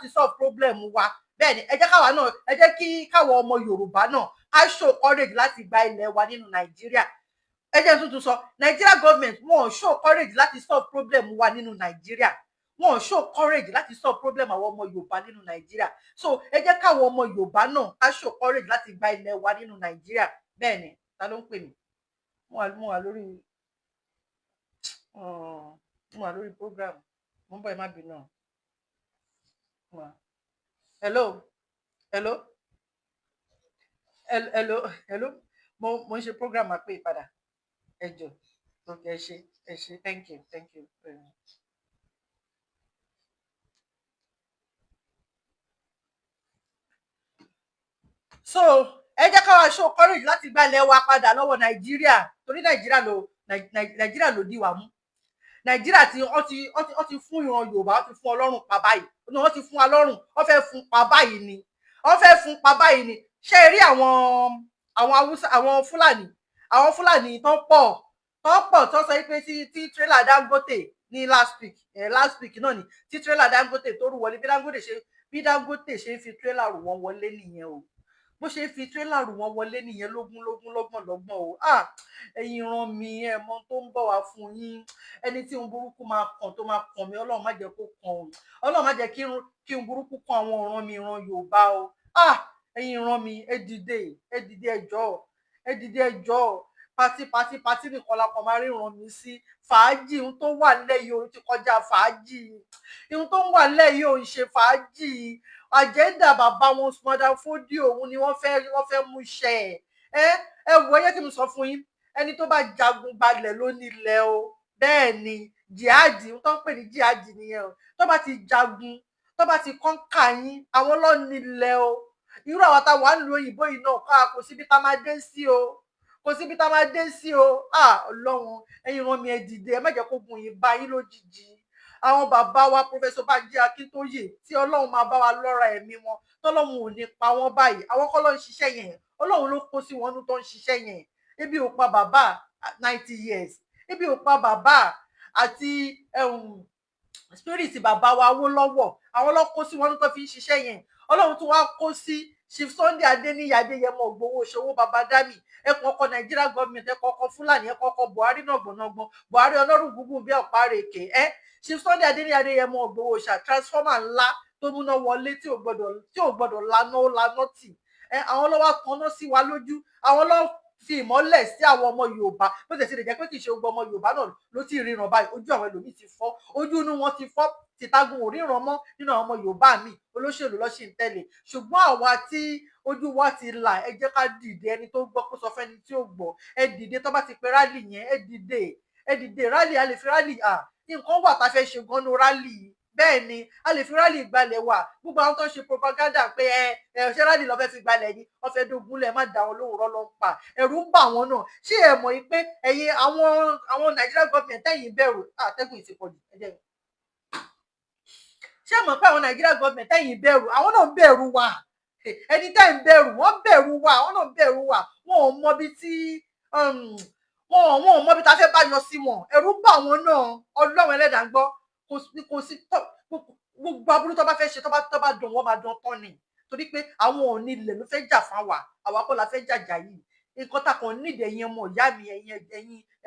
solve problem wa. Bẹ́ẹ̀ ni ẹ jẹ́ káwa náà ẹ jẹ́ kí káwọn ọmọ Yorùbá náà á show courage láti gba ilẹ̀ wa nínú Nàìjíríà. Ẹ jẹ́ tuntun sọ Nigeria government wọn ò show courage láti solve problem wa nínú Nàìjíríà. Wọn ò show courage láti solve problem àwọn ọmọ Yorùbá nínú Nàìjíríà. So ẹ jẹ́ káwọn ọmọ Yorùbá náà á show courage láti gba ilẹ̀ wa nínú Nàìjíríà. Bẹ́ẹ̀ ni ta ló ń pè mí? Mo wà lórí program. Mo ń bọ̀ ẹ má bínú. Hello. Mo ń ṣe program àpè ìpadà. Ẹ jọ̀ọ́. Okay, ẹ ṣé. Thank you very much. so ẹ jẹ́ ká wá show courage láti gba ilẹ̀ wa padà lọ́wọ́ nàìjíríà torí nàìjíríà ló dí wa mú nàìjíríà tí wọ́n ti fún ìran yorùbá wọ́n ti fún ọlọ́run pa báyìí wọ́n ti fún ọlọ́run wọ́n fẹ́ fún pa báyìí ni wọ́n fẹ́ fún pa báyìí ni ṣé rí àwọn haúsá àwọn fúlàní tó pọ̀ tó sọ pé tí trailer Dangote ní last week náà ni tí trailer Dangote tó rú wọlé bí Dangote ṣe ń fi trailer rù wọ́n wọlé nìyẹn o bó ṣe ń fi trailer rù wọ́n wọlé nìyẹn lógún lọ́gbọ̀n o ẹ̀yin ràn mí ẹ mọ tó ń bọ̀ wá fún yín ẹni tí ń burúkú máa kàn tó máa kàn mí Ọlọ́run má jẹ́ kó kàn o Ọlọ́run má jẹ́ kí ń burúkú kàn àwọn ọ̀ràn mi ìran Yorùbá o ẹ̀yin ràn mí ẹ dìde ẹjọ́ pátí nìkan la kàn máa ríran mi sí fàájì ohun tó wà nílẹ̀ yìí ó ti kọjá fàájì ohun tó wà nílẹ̀ yìí ò ń ṣe fàájì àjẹ́ndà bàbá wọn Madam Fodio òun ni wọ́n fẹ́ mú ṣẹ ẹ wò ẹyẹ tí mo sọ fún yín ẹni tó bá jagun gbalẹ̀ ló nílẹ̀ o bẹ́ẹ̀ ni jihadi tó ń pè ní jihadi nìyẹn o tó bá ti jagun tó bá ti kọ́ńkà yín àwọn ló nílẹ̀ o irú àwọn táwa ń lo òyìnbó yìí náà kò síbi tá máa dé sí o Ọlọ́run ẹ̀yin ràn mí ẹ dìde ẹ má jẹ́ kó gun yìí bá yín lójijì àwọn bàbá wa Professor Banji Akíntóyè tí Ọlọ́run máa bá wa lọ́ra ẹ̀mí wọn tọ́lọ́run ò ní pa wọ́n báyìí àwọn kọ́ ló ń ṣiṣẹ́ yẹn Ọlọ́run ló kó sí wọn tó ń ṣiṣẹ́ yẹn ebi ò pa bàbá 90 years ebi ò pa bàbá àti spirit bàbá wa Awólọ́wọ̀ àwọn ló kó sí wọn tó fi ń ṣiṣẹ́ yẹn Ọlọ́run tún wá kó sí Chief Sunday Adéníyì Adéyẹmọ Ògbówó Ṣòwò bàbá Dami ẹkùn ọkọ Nàìjíríà gọọmenti ẹkùn ọkọ Fúlàní ẹkùn ọkọ Buhari nàgbọnàgbọn Buhari ọlọ́run gúngún bí ọ̀pá rèké Chief Sunday Adéníyì Adéyẹmọ Ògbówó Ṣà transformer ńlá tó múná wọlé tí ò gbọdọ̀ laná tì àwọn ló wá tanná sí wa lójú àwọn ló fi ìmọ́lẹ̀ sí àwọn ọmọ Yorùbá bó tẹ̀ sí lè jẹ́ pé kì í ṣe gbogbo ọmọ Yorùbá náà ló ti ríran báyìí ojú àwọn ẹlòmíì ti fọ́ ojú inú wọn ti fọ́ tìtagun ò ríran mọ́ nínú àwọn ọmọ Yorùbá mi olóṣèlú lọ́sì ń tẹ̀lé ṣùgbọ́n àwa tí ojú wa ti là ẹ jẹ́ ká dìde ẹni tó gbọ́ kó sọ fẹ́ni tí ò gbọ́ ẹ dìde tó bá ti pe rálì yẹn ẹ dìde rálì a lè fi rálì nǹkan wà tá a fẹ́ ṣe gan-an rálì bẹ́ẹ̀ ni a lè fi rálì gbalẹ̀ wà gbogbo àwọn tó ń ṣe propaganda pé ṣé rálì lọ́ fẹ́ fi gbalẹ̀ ni wọ́n fẹ́ dógúnlẹ̀ má dá wọn lóhùn rọ́ ló ń pa ẹ̀rù ń bà wọ́n náà ṣé ẹ mọ̀ pé ẹ̀yin àwọn Nàìjíríà gọ́ọ̀mẹ̀ntì ẹ̀yin bẹ̀rù àtẹ́gùn ìsìnkọ̀dù ẹ̀jẹ̀ ṣé ẹ mọ̀ pé àwọn Nàìjíríà gọ́ọ̀mẹ̀ntì ẹ̀yin bẹ̀rù àwọn náà ń bẹ̀rù wa ẹni tẹ́ ń bẹ̀rù wọ́n bẹ̀rù wa àwọn náà ń bẹ̀rù wa wọn ò mọ bí tí wọn ò mọ bí tá a fẹ́ bá yọ sí wọn ẹ̀rù bà wọ́n náà Ọlọ́run ẹlẹ́dàá gbọ́ kò sí gbogbo aburú tó bá fẹ́ ṣe tó bá dùn wọ́n máa dán tán ni torí pé àwọn ò ní ilẹ̀ ló fẹ́ jà fún wa àwa kọ́ la fẹ́ jàjà yìí nǹkan tá kan nídìí ẹ̀yin ọmọ ìyá mi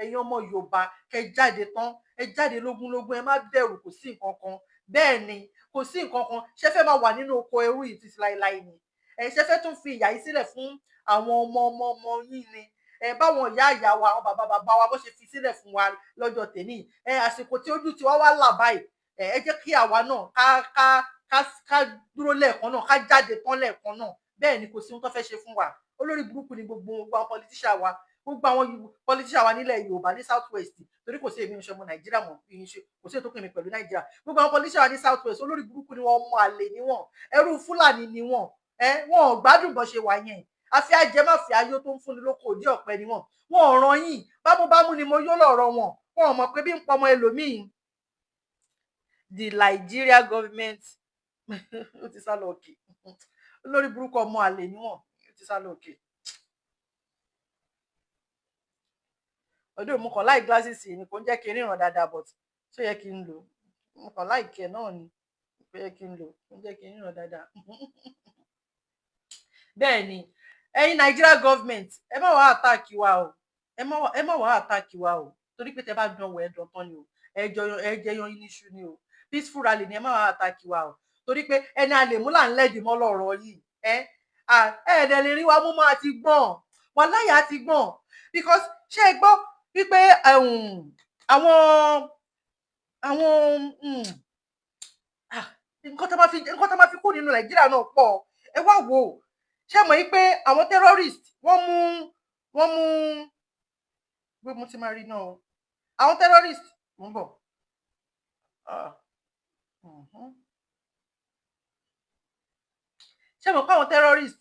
ẹ̀yin ọmọ Yorùbá kẹ́ jáde tán ẹ jáde lógúnlógún ẹ má bẹ̀rù kò sí nǹkan kan bẹ́ẹ̀ ni kò sí nǹkan kan ṣé fẹ́ máa wà nínú oko ẹrú yìí títí láéláé ni ṣé fẹ́ tún fi ìyà yìí sílẹ̀ fún àwọn ọmọ yín ni báwọn ìyá wa àwọn bàbá wa bó ṣe fi sílẹ̀ fún wa lọ́jọ́ tèmi àsìkò tí ojú tiwa wá là báyìí ẹ jẹ́ kí àwa náà ká dúró lẹ́ẹ̀kan náà ká jáde tán lẹ́ẹ̀kan náà bẹ́ẹ̀ ni kò sí ohun tó fẹ́ ṣe fún wa olórí burúkú ni gbogbo àwọn politician wa gbogbo àwọn politician wa nílẹ̀ Yorùbá ní South West torí kò sí èmi ń ṣe ọmọ Nàìjíríà mọ́ kò sí ètò kìnnì pẹ̀lú Nàìjíríà gbogbo àwọn politician wa ní South West olórí burúkú ni wọ́n ọmọ àlè ni wọ́n ẹrú Fúlàní ni wọ́n wọn ò gbádùn bó ṣe wà yẹn àfi ajẹmáfẹ ayọ̀ tó ń fúnni lóko òdì ọ̀pẹ ni wọ́n ò ràn yín bámúbámú ni mo yó lọ́rọ̀ wọn ò mọ̀ pé bí ń pọmọ ẹlòmíín the Nigeria government ó ti sá lọ òkè olórí burúkú ọmọ àlè ni wọ́n ó ti sá lọ òkè ọdún mo kàn láì glasses ni kò ń jẹ́ kí n ríran dáadáa but ṣó yẹ kí n lò mo kàn láì kẹ náà ni kò yẹ kí n lò kò ń jẹ́ kí n ríran dáadáa bẹ́ẹ̀ ni ẹ̀yin Nigeria government ẹ má wá àtàkì wa o ẹ má wá àtàkì wa o torí pé tẹ bá dán wọ ẹ dán tán ni o ẹ jẹ yan yín níṣu ni o peaceful rally ni ẹ má wá àtàkì wa o torí pé ẹni a lè mú là ń lẹ́dìí mọ́ lọ́rọ̀ yìí ẹ̀ẹ́dẹ̀ lè rí wa mú máa ti gbọ́n wọn láyà ti gbọ́n because ṣé ẹ gbọ́ wípé àwọn nǹkan tó máa fi kú nínú Nàìjíríà náà pọ̀ ẹ wá wò ó ṣé mọ̀ yí pé àwọn terrorist wọ́n mú gbé mo ti máa rí náà àwọn terrorist mo ń bọ̀ ṣé mọ̀ pé àwọn terrorist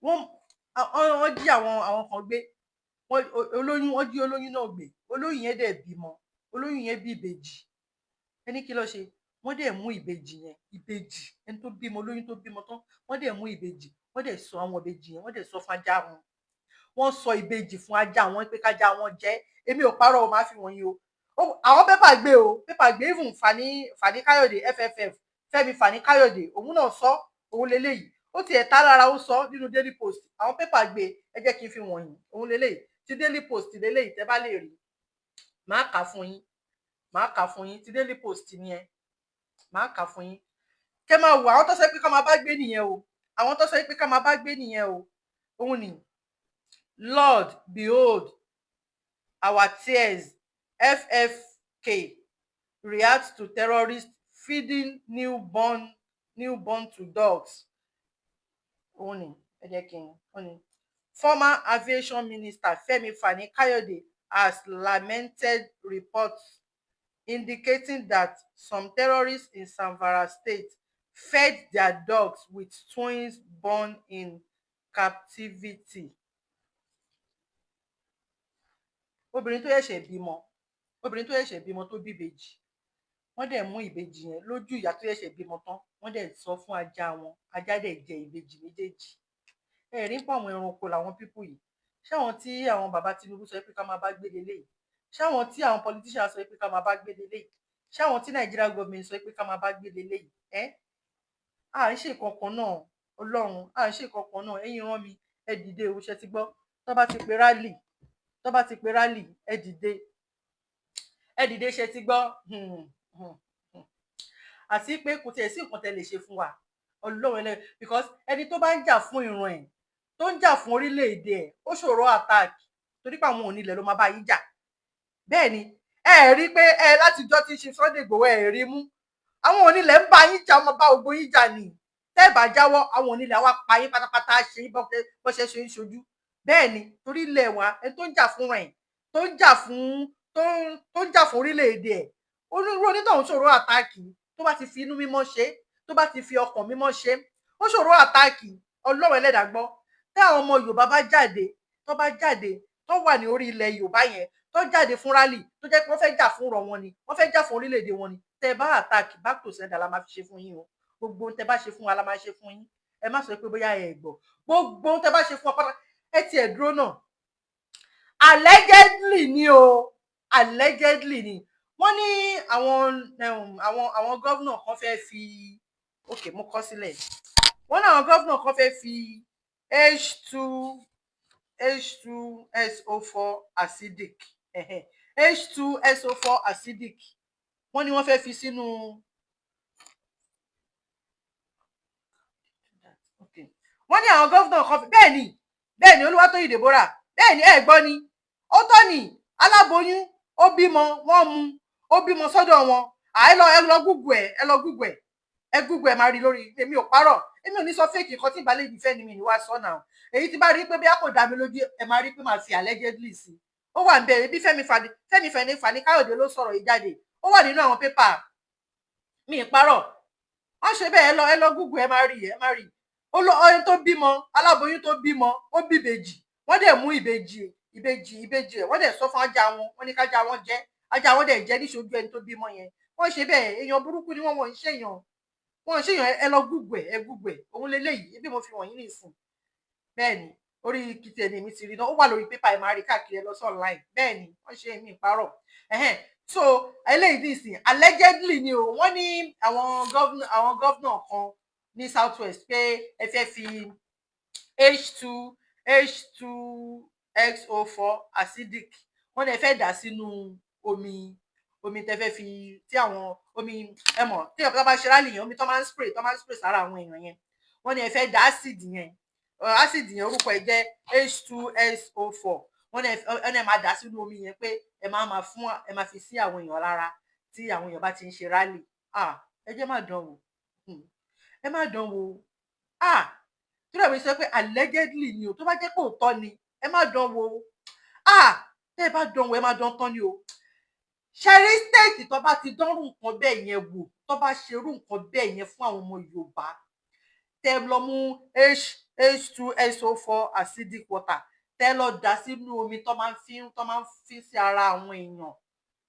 wọ́n jí àwọn kan gbé, olóyún, wọ́n jí olóyún náà gbé, olóyún yẹn dẹ̀ bímọ, olóyún yẹn bí ìbejì. Ẹni kí ló ṣe? Wọ́n dẹ̀ mú ìbejì yẹn, ìbejì ẹni tó bímọ, olóyún tó bímọ tán, wọ́n dẹ̀ mú ìbejì, wọ́n dẹ̀ sọ àwọn ìbejì yẹn, wọ́n dẹ̀ sọ fún ajá wọn, wọ́n sọ ìbejì fún ajá wọn pé kájá wọn jẹ. Èmi ò parọ́ o, máa fi wọ̀nyí o. Àwọn pépà gbé o, pépà gbé, even Fani Káyọ̀dé FFF, Fẹ́mi Fani Káyọ̀dé, òun náà sọ, òun leléyìí, ó tiẹ̀ tá lára, ó sọ nínú Daily Post. Àwọn pépà gbé, ẹ jẹ́ kí n fi wọ̀nyí, òun leléyìí, ti Daily Post leléyìí, tẹ́ bá lè rí, máa kà fún yín, máa kà fún yín, ti Daily Post ni ẹ, máa kà fún yín. Kẹ́ máa wò, àwọn tó sọ pé ká máa bá gbé nìyẹn o, àwọn tó sọ pé ká máa bá gbé nìyẹn o. Òun ni, Lord, behold our tears, FFK reacts to terrorists feeding newborn to dogs. Òun ni, ẹ jẹ́ kí n, òun ni, former aviation minister Fẹ́mi Fani Káyọ̀dé has lamented reports indicating that some terrorists in Zamfara State fed their dogs with twins born in captivity. Obìnrin tó ṣẹ̀ṣẹ̀ bímọ tó bí ìbejì, wọ́n dẹ̀ mú ìbejì yẹn lójú ìyá tó ṣẹ̀ṣẹ̀ bímọ tán, wọ́n dẹ̀ sọ fún ajá wọn, ajá dẹ̀ jẹ ìbejì méjèèjì. Rí ń pa àwọn ẹranko làwọn pípù yìí. Ṣé àwọn tí àwọn bàbá Tinubu sọ pé ká máa bá gbé leléyìí? Ṣé àwọn tí àwọn politicians sọ pé ká máa bá gbé leléyìí? Ṣé àwọn tí Nigeria government sọ pé ká máa bá gbé leléyìí? À ń ṣe kankan náà, Ọlọ́run, à ń ṣe kankan náà. Ẹ̀yin rán mi, ẹ dìde o, ṣe ti gbọ́. Tó bá ti pe rally, ẹ dìde, ṣe ti gbọ́. Àti pé kò tiẹ̀ sí nǹkan tẹ́ lè ṣe fún wa, Ọlọ́run because ẹni tó bá ń jà fún ìran ẹ̀, tó ń jà fún orílẹ̀-èdè ẹ̀, ó ṣòro attack, torí pé àwọn onílẹ̀ ló máa bá yín jà. Bẹ́ẹ̀ ni, ẹ rí pé látijọ́ tí ṣe Sunday Igboho ẹ rí mú, àwọn onílẹ̀ ń bá yín jà, ọmọ bá gbogbo yín jà ni. Tẹ́ ẹ bá jáwọ́, àwọn onílẹ̀ wá pa yín pátápátá, ṣe yín bó ṣe ń ṣojú. Bẹ́ẹ̀ ni, torí ilẹ̀ wa, ẹni tó ń jà fún ẹ̀, tó ń jà fún orílẹ̀-èdè ẹ̀, onítọ̀hún ṣòro àtáàkì. Tó bá ti fi inú mímọ́ ṣe, tó bá ti fi ọkàn mímọ́ ṣe, ó ṣòro àtáàkì. Ọlọ́run ẹlẹ́dàá gbọ́. Tí àwọn ọmọ Yorùbá bá jáde, tó wà ní orí ilẹ̀ Yorùbá yẹn, tó jáde fún rally, tó jẹ́ pé wọ́n fẹ́ jà fún ọ̀rọ̀ wọn ni, wọ́n fẹ́ jà fún orílẹ̀-èdè wọn ni, tẹ́ bá àtáàkì, back to sender la máa fi ṣe fún yín o. Gbogbo ohun tẹ́ bá ṣe fún wa la máa ṣe fún yín. Ẹ má sọ pé bóyá ẹ gbọ́. Gbogbo ohun tẹ́ bá ṣe fún wa pátá, ẹ tiẹ̀ dúró náà. Allegedly ni o, allegedly ni. Wọ́n ní àwọn gọ́vnà kan fẹ́ fi, okay, mo kọ sílẹ̀. Wọ́n ní àwọn gọ́vnà kan fẹ́ fi H2SO4 acidic, H2SO4 acidic, wọ́n ní wọ́n fẹ́ fi sínú, wọ́n ní àwọn gọ́vnà kan, bẹ́ẹ̀ ni Olúwatóyìn Deborah, bẹ́ẹ̀ ni ẹ gbọ́ ni, ó tọ́ ni, aláboyún ó bímọ, wọ́n mú, ó bímọ sọ́dọ̀ wọn. ẹ lọ Google ẹ máa rí lórí, èmi ò parọ́, èmi ò ní sọ fake nǹkan tí ìbálẹ̀ ìfẹ́ ni mi ní wá sọ náà. Èyí tí bá rí pé bí a kò dá mi lójú, ẹ máa rí pé máa fi allegedly sí. Ó wà níbẹ̀, bí Fẹ́mi Fani Káyọ̀dé ló sọ̀rọ̀ yìí jáde, ó wà nínú àwọn pépà, mi ì parọ́. Wọ́n ṣe bẹ́ẹ̀, ẹ lọ Google ẹ máa rí. Ọyún tó bímọ, aláboyún tó bímọ, ó bí ìbejì, wọ́n dẹ̀ mú ìbejì ẹ̀, wọ́n dẹ̀ sọ fún ajá wọn, wọ́n ní kájá wọn jẹ, ajá wọn dẹ̀ jẹ níṣojú ẹni tó bímọ yẹn. Wọ́n ṣe bẹ́ẹ̀, èèyàn burúkú ni wọ́n ń ṣèyàn, ẹ lọ Google ẹ̀, òun leléyìí, bí mo fi wọ̀nyí nìsín. Bẹ́ẹ̀ ni, orí kìtẹ̀ ni mi ti rí náà, ó wà lórí pépà, ẹ máa rí káàkiri, ẹ lọ sí online. Bẹ́ẹ̀ ni, wọ́n ṣe mí parọ́. So eléyìí nìsín, allegedly ni o, wọ́n ní àwọn gọ́vnà kan ní South West pé ẹ fẹ́ fi H2SO4 acidic, wọ́n lè fẹ́ dà sínú omi tẹ́ fẹ́ fi, tí àwọn omi, ẹ mọ̀, tí ọ̀pọ̀ bá ṣe rálì yẹn, omi tó máa ń spray sára àwọn èèyàn yẹn, wọ́n ní ẹ fẹ́ dà acid yẹn, orúkọ ẹ̀ jẹ́ H2SO4, wọ́n ní ẹ máa dà sínú omi yẹn pé ẹ máa fi sí àwọn èèyàn lára tí àwọn èèyàn bá ti ń ṣe rálì. Ẹ jẹ́ má dán wò, ẹ má dán wò. Tí wọ́n sọ pé allegedly ni o, tó bá jẹ́ pé òótọ́ ni, ẹ má dán wò. Tẹ́ ẹ bá dán wò, ẹ má dán tán ni o. Ṣẹ̀rí state tó bá ti dánrù nǹkan bẹ́ẹ̀ yẹn wò, tó bá ṣerú nǹkan bẹ́ẹ̀ yẹn fún àwọn ọmọ Yorùbá, tẹ́ lọ mú H2SO4 acidic water tẹ́ lọ dà sínú omi tó máa ń fi sí ara àwọn èèyàn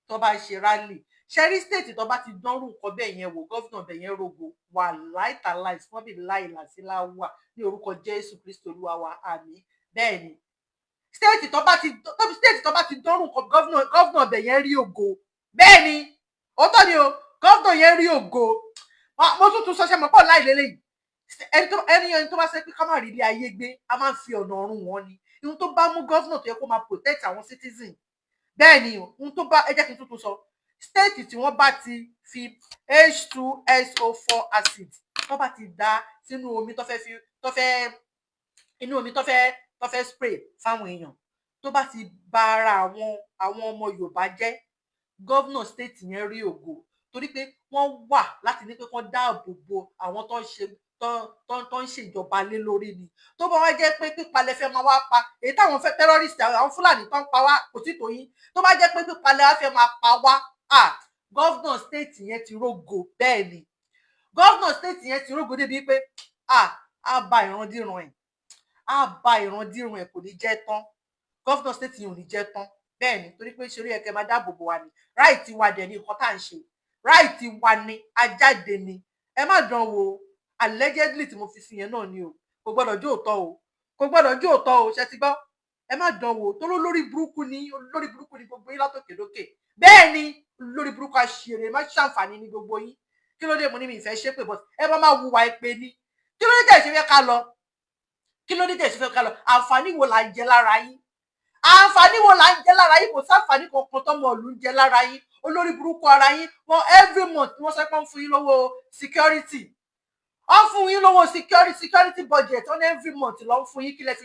tó bá ṣe rally ṣẹ́rí state tó bá ti dánrù nǹkan bẹ́ẹ̀ yẹn wò gọ́vnà bẹ́ẹ̀ yẹn rogo wà láìtàláì wọ́n bí láìlàsílà wà ní orúkọ Jésù Kristi Olúwa wa àmín. Bẹ́ẹ̀ ni state tó bá ti dánrù nǹkan gọ́vnà bẹ́ẹ̀ yẹn rí ògo. Bẹ́ẹ̀ ni òótọ́ ni o gọ́vnà yẹn rí ògo. Mo tún sọ ṣe mọ̀ pọ̀ láì lélẹ́yìí ẹni tó bá ṣe pé ká má rí ilé ayé gbé a máa ń fi ọ̀nà ọ̀run wọn ni ohun tó bá mú gọ́vnà tó yẹ kó máa protect àwọn citizen. Bẹ́ẹ̀ ni ohun tó bá ẹ jẹ́ kí n tuntun sọ state tí wọ́n bá ti fi H2SO4 acid tó bá ti dá sínú omi tó fẹ́ spray fáwọn èèyàn tó bá ti bà ara àwọn ọmọ Yorùbá jẹ́ gọ́vnà state yẹn rí ògo torí pé wọ́n wà láti ní pé kán dáàbò bo àwọn tó ń ṣèjọba lé lórí ni. Tó bá wá jẹ́ pé pípalẹ̀ fẹ́ máa wá pa èyí táwọn fẹ́ terrorist àwọn Fúlàní tó ń pa wá kò tí tó yín tó bá jẹ́ pé pípalẹ̀ wá fẹ́ máa pa wá gọ́vnà state yẹn ti rógo. Bẹ́ẹ̀ ni gọ́vnà state yẹn ti rógo débi pé á ba ìrandíran ẹ̀ kò ní jẹ́ tán gọ́vnà state yẹn ò ní jẹ́ tán. Bẹ́ẹ̀ ni torí pé ṣeré ẹ̀kẹ́ máa dáàbò bò wá ni right wa dẹ̀ ní nǹkan tá à ń ṣe right wa ni ajáde ni ẹ má dán wò allegedly tí mo fi sí yẹn náà ni o kò gbọ́dọ̀ jó òótọ́ o ṣe ti gbọ́ ẹ má dán wò tó lórí burúkú ni gbogbo yín látòkè lókè. Bẹ́ẹ̀ ni lórí burúkú àṣírí má ṣàǹfààní ní gbogbo yín kí ló dé mo ní mi ìfẹ́ ṣépè bọ́ ẹ bá máa wùwà èpè ni kí ló dé tẹ̀ ṣe fẹ́ ká lọ àǹfààní wo là ń jẹ lára yín kò sáǹfààní kankan tọ́mọ ìlú ń jẹ lára yín olórí burúkú ara yín wọn every month wọ́n sọ pé wọ́n fún yín lówó security security budget on every month ló ń fún yín kí lẹ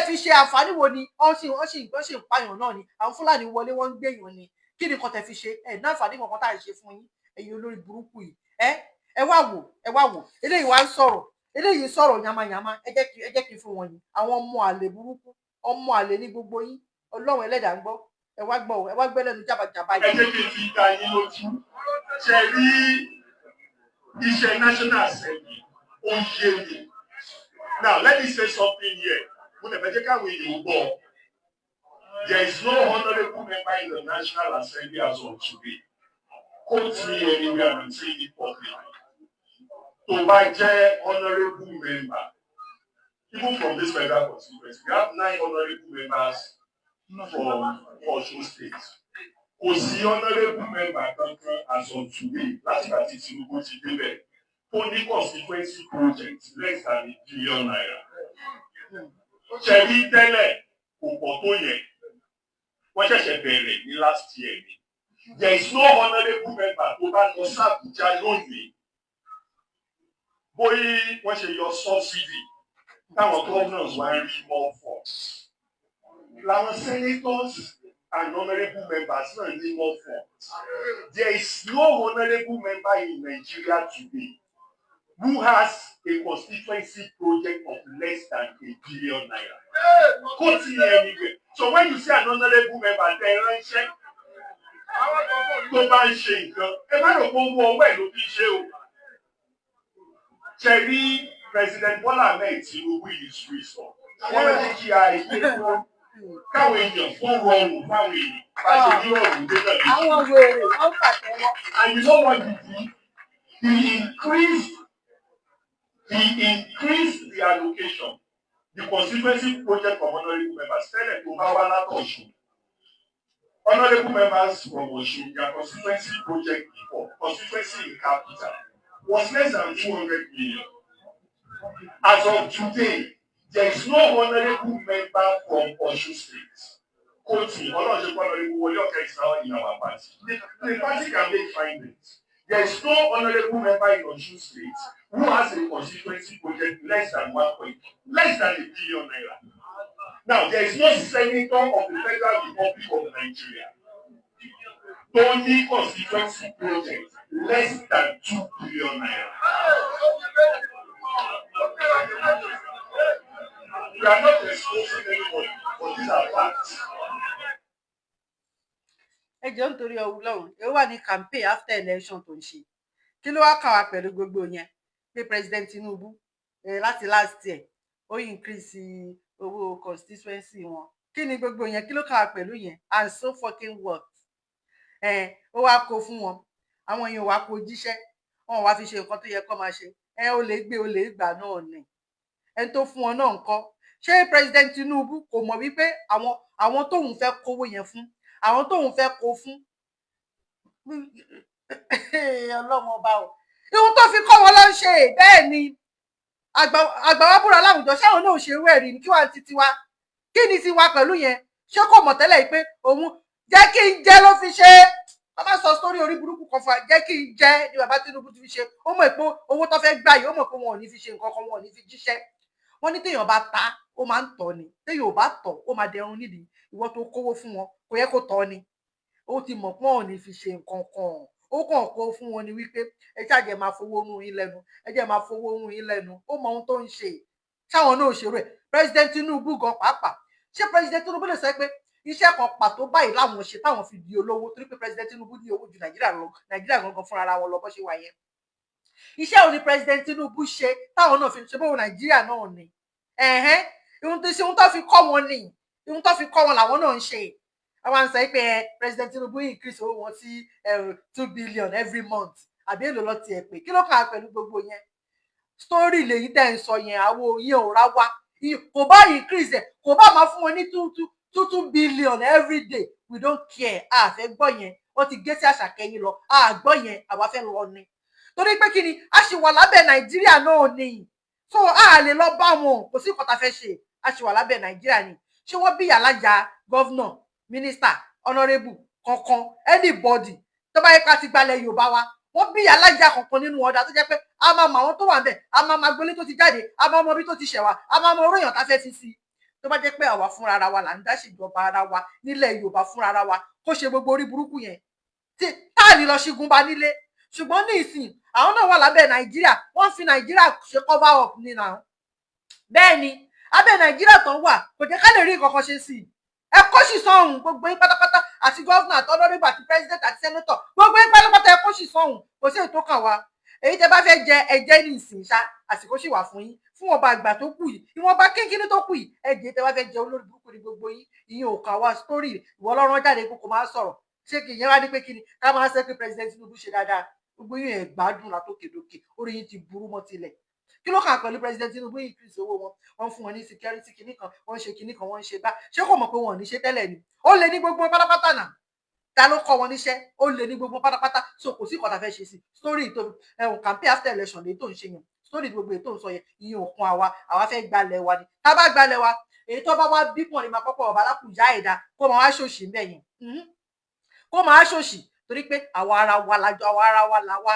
fi ṣe àǹfààní wo ni wọ́n sì ń pààyàn náà ni àwọn Fúlàní wọlé wọ́n ń gbèyàn ni kí ni nǹkan tẹ fi ṣe ẹ̀ náà àǹfààní kankan tá à ń ṣe fún yín ẹ̀yin olórí burúkú yìí ẹ wá wò eléyìí wá ń sọ̀rọ̀ yamayama ẹ jẹ́ kí n fún wọn yìí àwọn ọmọ àlè burúkú ọmọ àlè ní gbogbo yín Ọlọ́run Ẹlẹ́dàá ń gbọ́ ẹ wá gbọ́ lẹ́nu jábàjábà yìí. ẹ jẹ́ kí n fi ta yín lójú ṣe rí iṣẹ́ National Assembly ó yé mi. Now let me say something here mo lè fẹ́ jẹ́ káwọn èèyàn gbọ́. There is no honourable member in the National Assembly as of today. Quote me anywhere and say it publicly. Tó bá jẹ́ honourable member even from this federal constituency we have 9 honourable members from Osun State. Kò sí honourable member kankan as of today láti àti Tinubu ti débẹ̀ tó ní constituency project less than £1 billion. Ṣẹ̀rí tẹ́lẹ̀ kò pọ̀ tó yẹn wọ́n ṣẹ̀ṣẹ̀ bẹ̀rẹ̀ ní last year ni. There is no honourable member tó bá lọ sí Abuja lónìí bóyá wọ́n ṣe yọ subsidy táwọn governors wá ń rí more funds. Làwọn senators and honourable members náà ní more funds. There is no honourable member in Nigeria today who has a constituency project of less than £1 billion. Continue anyway. So when you say an honourable member, then ránṣẹ́ tó bá ń ṣe nǹkan, ẹ má rò pé owó ọwọ́ ẹ̀ ló fi ṣe o. Ṣé rí President Bola Ahmed Tinubu is wisdom. Wọ́n ní kí a ìgbé fún káwọn èèyàn fún rọrùn fáwọn èèyàn. Bá ṣe ní ọ̀rùn dé náà. Àwọn wèrè wọ́n pàtẹ́wọ́. And you know what he did? He increased the allocation, the constituency project from honourable members. Tẹ́lẹ̀ tó bá wá látọ̀ṣun. Honourable members from Osun, their constituency project before, constituency in capital, was less than 200 million. As of today, there is no honourable member from Osun State. Koti, honourable Wole Oke is now in our party. The party can make findings. There is no honourable member in Osun State who has a constituency project less than £1 billion. Now, there is no senator of the Federal Republic of Nigeria who need constituency project less than £2 billion. We are not exposing anybody, but these are facts. Ẹ jọ̀ọ́ nítorí Ọlọ́run ẹ wà ní campaign after election tó ń ṣe kí ló wá kà wá pẹ̀lú gbogbo yẹn pé President Tinubu láti last year ó increase owó constituency wọn. Kí ni gbogbo yẹn? Kí ló kàn wá pẹ̀lú yẹn? And so fucking what? Ó wá kó fún wọn, àwọn èèyàn wá kó jíṣẹ́, wọn wá fi ṣe nǹkan tó yẹ kó máa ṣe. Ó lè gbé ó lè gbà náà ni. Ẹni tó fún wọn náà ńkọ́? Ṣé President Tinubu kò mọ̀ wípé àwọn tóun fẹ́ kówó yẹn fún, àwọn tóun fẹ́ kó fún Ọlọ́run ọba o, ihun tó fi kọ́ wọn ló ń ṣe. Bẹ́ẹ̀ ni àgbà wa búra láwùjọ, ṣáwọn náà ò ṣe irú ẹ̀rí kí wàá ti tiwa, kí ni tiwa pẹ̀lú yẹn? Ṣé kò mọ̀ tẹ́lẹ̀ pé òun jẹ́ kí n jẹ́ ló fi ṣe? Wọ́n máa sọ sórí orí burúkú kan fún wa, jẹ́ kí n jẹ́ ni bàbá Tinubu ti fi ṣe. Ó mọ̀ pé owó tó fẹ́ gbà yìí, ó mọ̀ pé wọn ò ní fi ṣe nǹkan kan, wọn ò ní fi jíṣẹ́. Wọ́n ní téèyàn bá ta ó máa ń tọ̀ ni, téèyàn ò bá tọ̀ ó máa dẹrun nídìí. Ìwọ tó kówó fún wọn kò yẹ kó tọ́ ni. Ó ti mọ̀ pé wọn ò ní fi ṣe nǹkan kan, ó kàn kó fún wọn ni wípé ẹ ṣáàjẹ máa fowó rún yín lẹ́nu, ẹ jẹ́ máa fowó rún yín lẹ́nu. Ó mọ ohun tó ń ṣe. Ṣáwọn náà ò ṣerú ẹ̀? President Tinubu gan pàápàá, ṣé President Tinubu lè sọ pé iṣẹ́ kan pàtó báyìí láwọn ṣe táwọn fi di olówó? Torí pé President Tinubu ní owó ju Nàìjíríà lọ, Nàìjíríà gangan fúnra ara wọn lọ bó ṣe wà yẹn. Iṣẹ́ òní President Tinubu ṣe táwọn náà fi ṣe bó Nàìjíríà náà ni. Ihun tó fi kọ́ wọn ni, ihun tó fi kọ́ wọn làwọn náà ń ṣe. Àwọn sọ pé President Tinubu increase owó wọn sí 2 billion every month, àbí èlò lọ tiẹ̀ pé. Kí ló kàn á pẹ̀lú gbogbo yẹn? Story lèyí tẹ́ ń sọ yẹn, àwọn yẹn ò rá wá. Kò bá increase ẹ̀, kò bá máa fún wọn ní 2 billion every day, we don't care. A fẹ́ gbọ́ yẹn. Wọ́n ti gé sí àṣàkẹ́yìn lọ, a gbọ́ yẹn, àwa fẹ́ lọ ni. Torí pé kí ni, a ṣì wà lábẹ́ Nàìjíríà náà ni. So a lè lọ bá wọn, kò sí nǹkan tá a fẹ́ ṣe. A ṣì wà lábẹ́ Nàìjíríà ni. Ṣé wọ́n bí alájà, governor, minister, honourable kankan, anybody tó bá yẹ ká ti gbalẹ̀ Yorùbá wa, wọ́n bí alájà kankan nínú ọ̀dà tó jẹ́ pé a máa mọ àwọn tó wà ńbẹ̀, a máa mọ agboolé tó ti jáde, a máa mọ ibi tó ti ṣẹ̀ wá, a máa mọ oró èèyàn tá fẹ́ fi sí. Tó bá jẹ́ pé àwa fúnra ara wa là ń dá ṣèjọba ara wa nílẹ̀ Yorùbá fúnra ara wa, kó ṣe gbogbo orí burúkú yẹn tí táà ní lọ ṣígun bá nílé. Ṣùgbọ́n ní ìsìn àwọn náà wà lábẹ́ Nàìjíríà, wọ́n fi Nàìjíríà ṣe cover up ní náà. Bẹ́ẹ̀ ni abẹ́ Nàìjíríà tán wà kò jẹ́ ká lè rí nǹkan kan ṣe sí i. Ẹ kó sì sọ̀hún gbogbo yín pátápátá, àti gọ́vnà àti honourable àti president àti senator, gbogbo yín pátápátá ẹ kó sì sọ̀hún. Kò sí èyí tó kàn wá. Èyí tẹ́ bá fẹ́ jẹ ẹjẹ́ ní ìsìn ṣá, àsìkò sì wà fún yín fún ọba àgbà tó kù yìí, ìwọ̀nba kínkínní tó kù yìí, ẹ̀jẹ̀ tẹ́ bá fẹ́ jẹ olórí burúkú ní gbogbo yín. Ìyẹn ò kàn wá story ìwọ ọlọ́run jáde kó kò máa sọ̀rọ̀. Ṣé kì í yẹn wá ní pé kí ni ká máa ṣe pé president Tinubu ṣe dáadáa? Gbogbo yín ẹ̀ gbádùn látòkèdókè, orí yín ti burú mọ́ tilẹ̀. Kí ló kàn pẹ̀lú president Tinubu increase owó wọn? Wọ́n fún wọn ní security kinní kan, wọ́n ṣe kinní kan, wọ́n ṣe bá. Ṣé kò mọ̀ pé wọn ò ní ṣe tẹ́lẹ̀ ni? Ó lè ní gbogbo pátápátá náà. Ta ló kọ́ wọn níṣẹ́? Ó lè ní gbogbo pátápátá. So kò sí nǹkan tá fẹ́ ṣe sí. Story tó campaign after election lè tó ń ṣe yẹn. Story gbogbo ètò ń sọ yẹn, ìyẹn ò kún àwa fẹ́ gbalẹ̀ wa ni. Tá bá gbalẹ̀ wa, èyí tó bá wá bí pọ̀ ní máa kọ́kọ́ ọba alákùnjá ẹ̀dá kó máa wá ṣòṣì ńbẹ̀ yẹn. Kó máa wá ṣòṣì torí pé àwa ara wa lájọ, àwa ara wa làwa,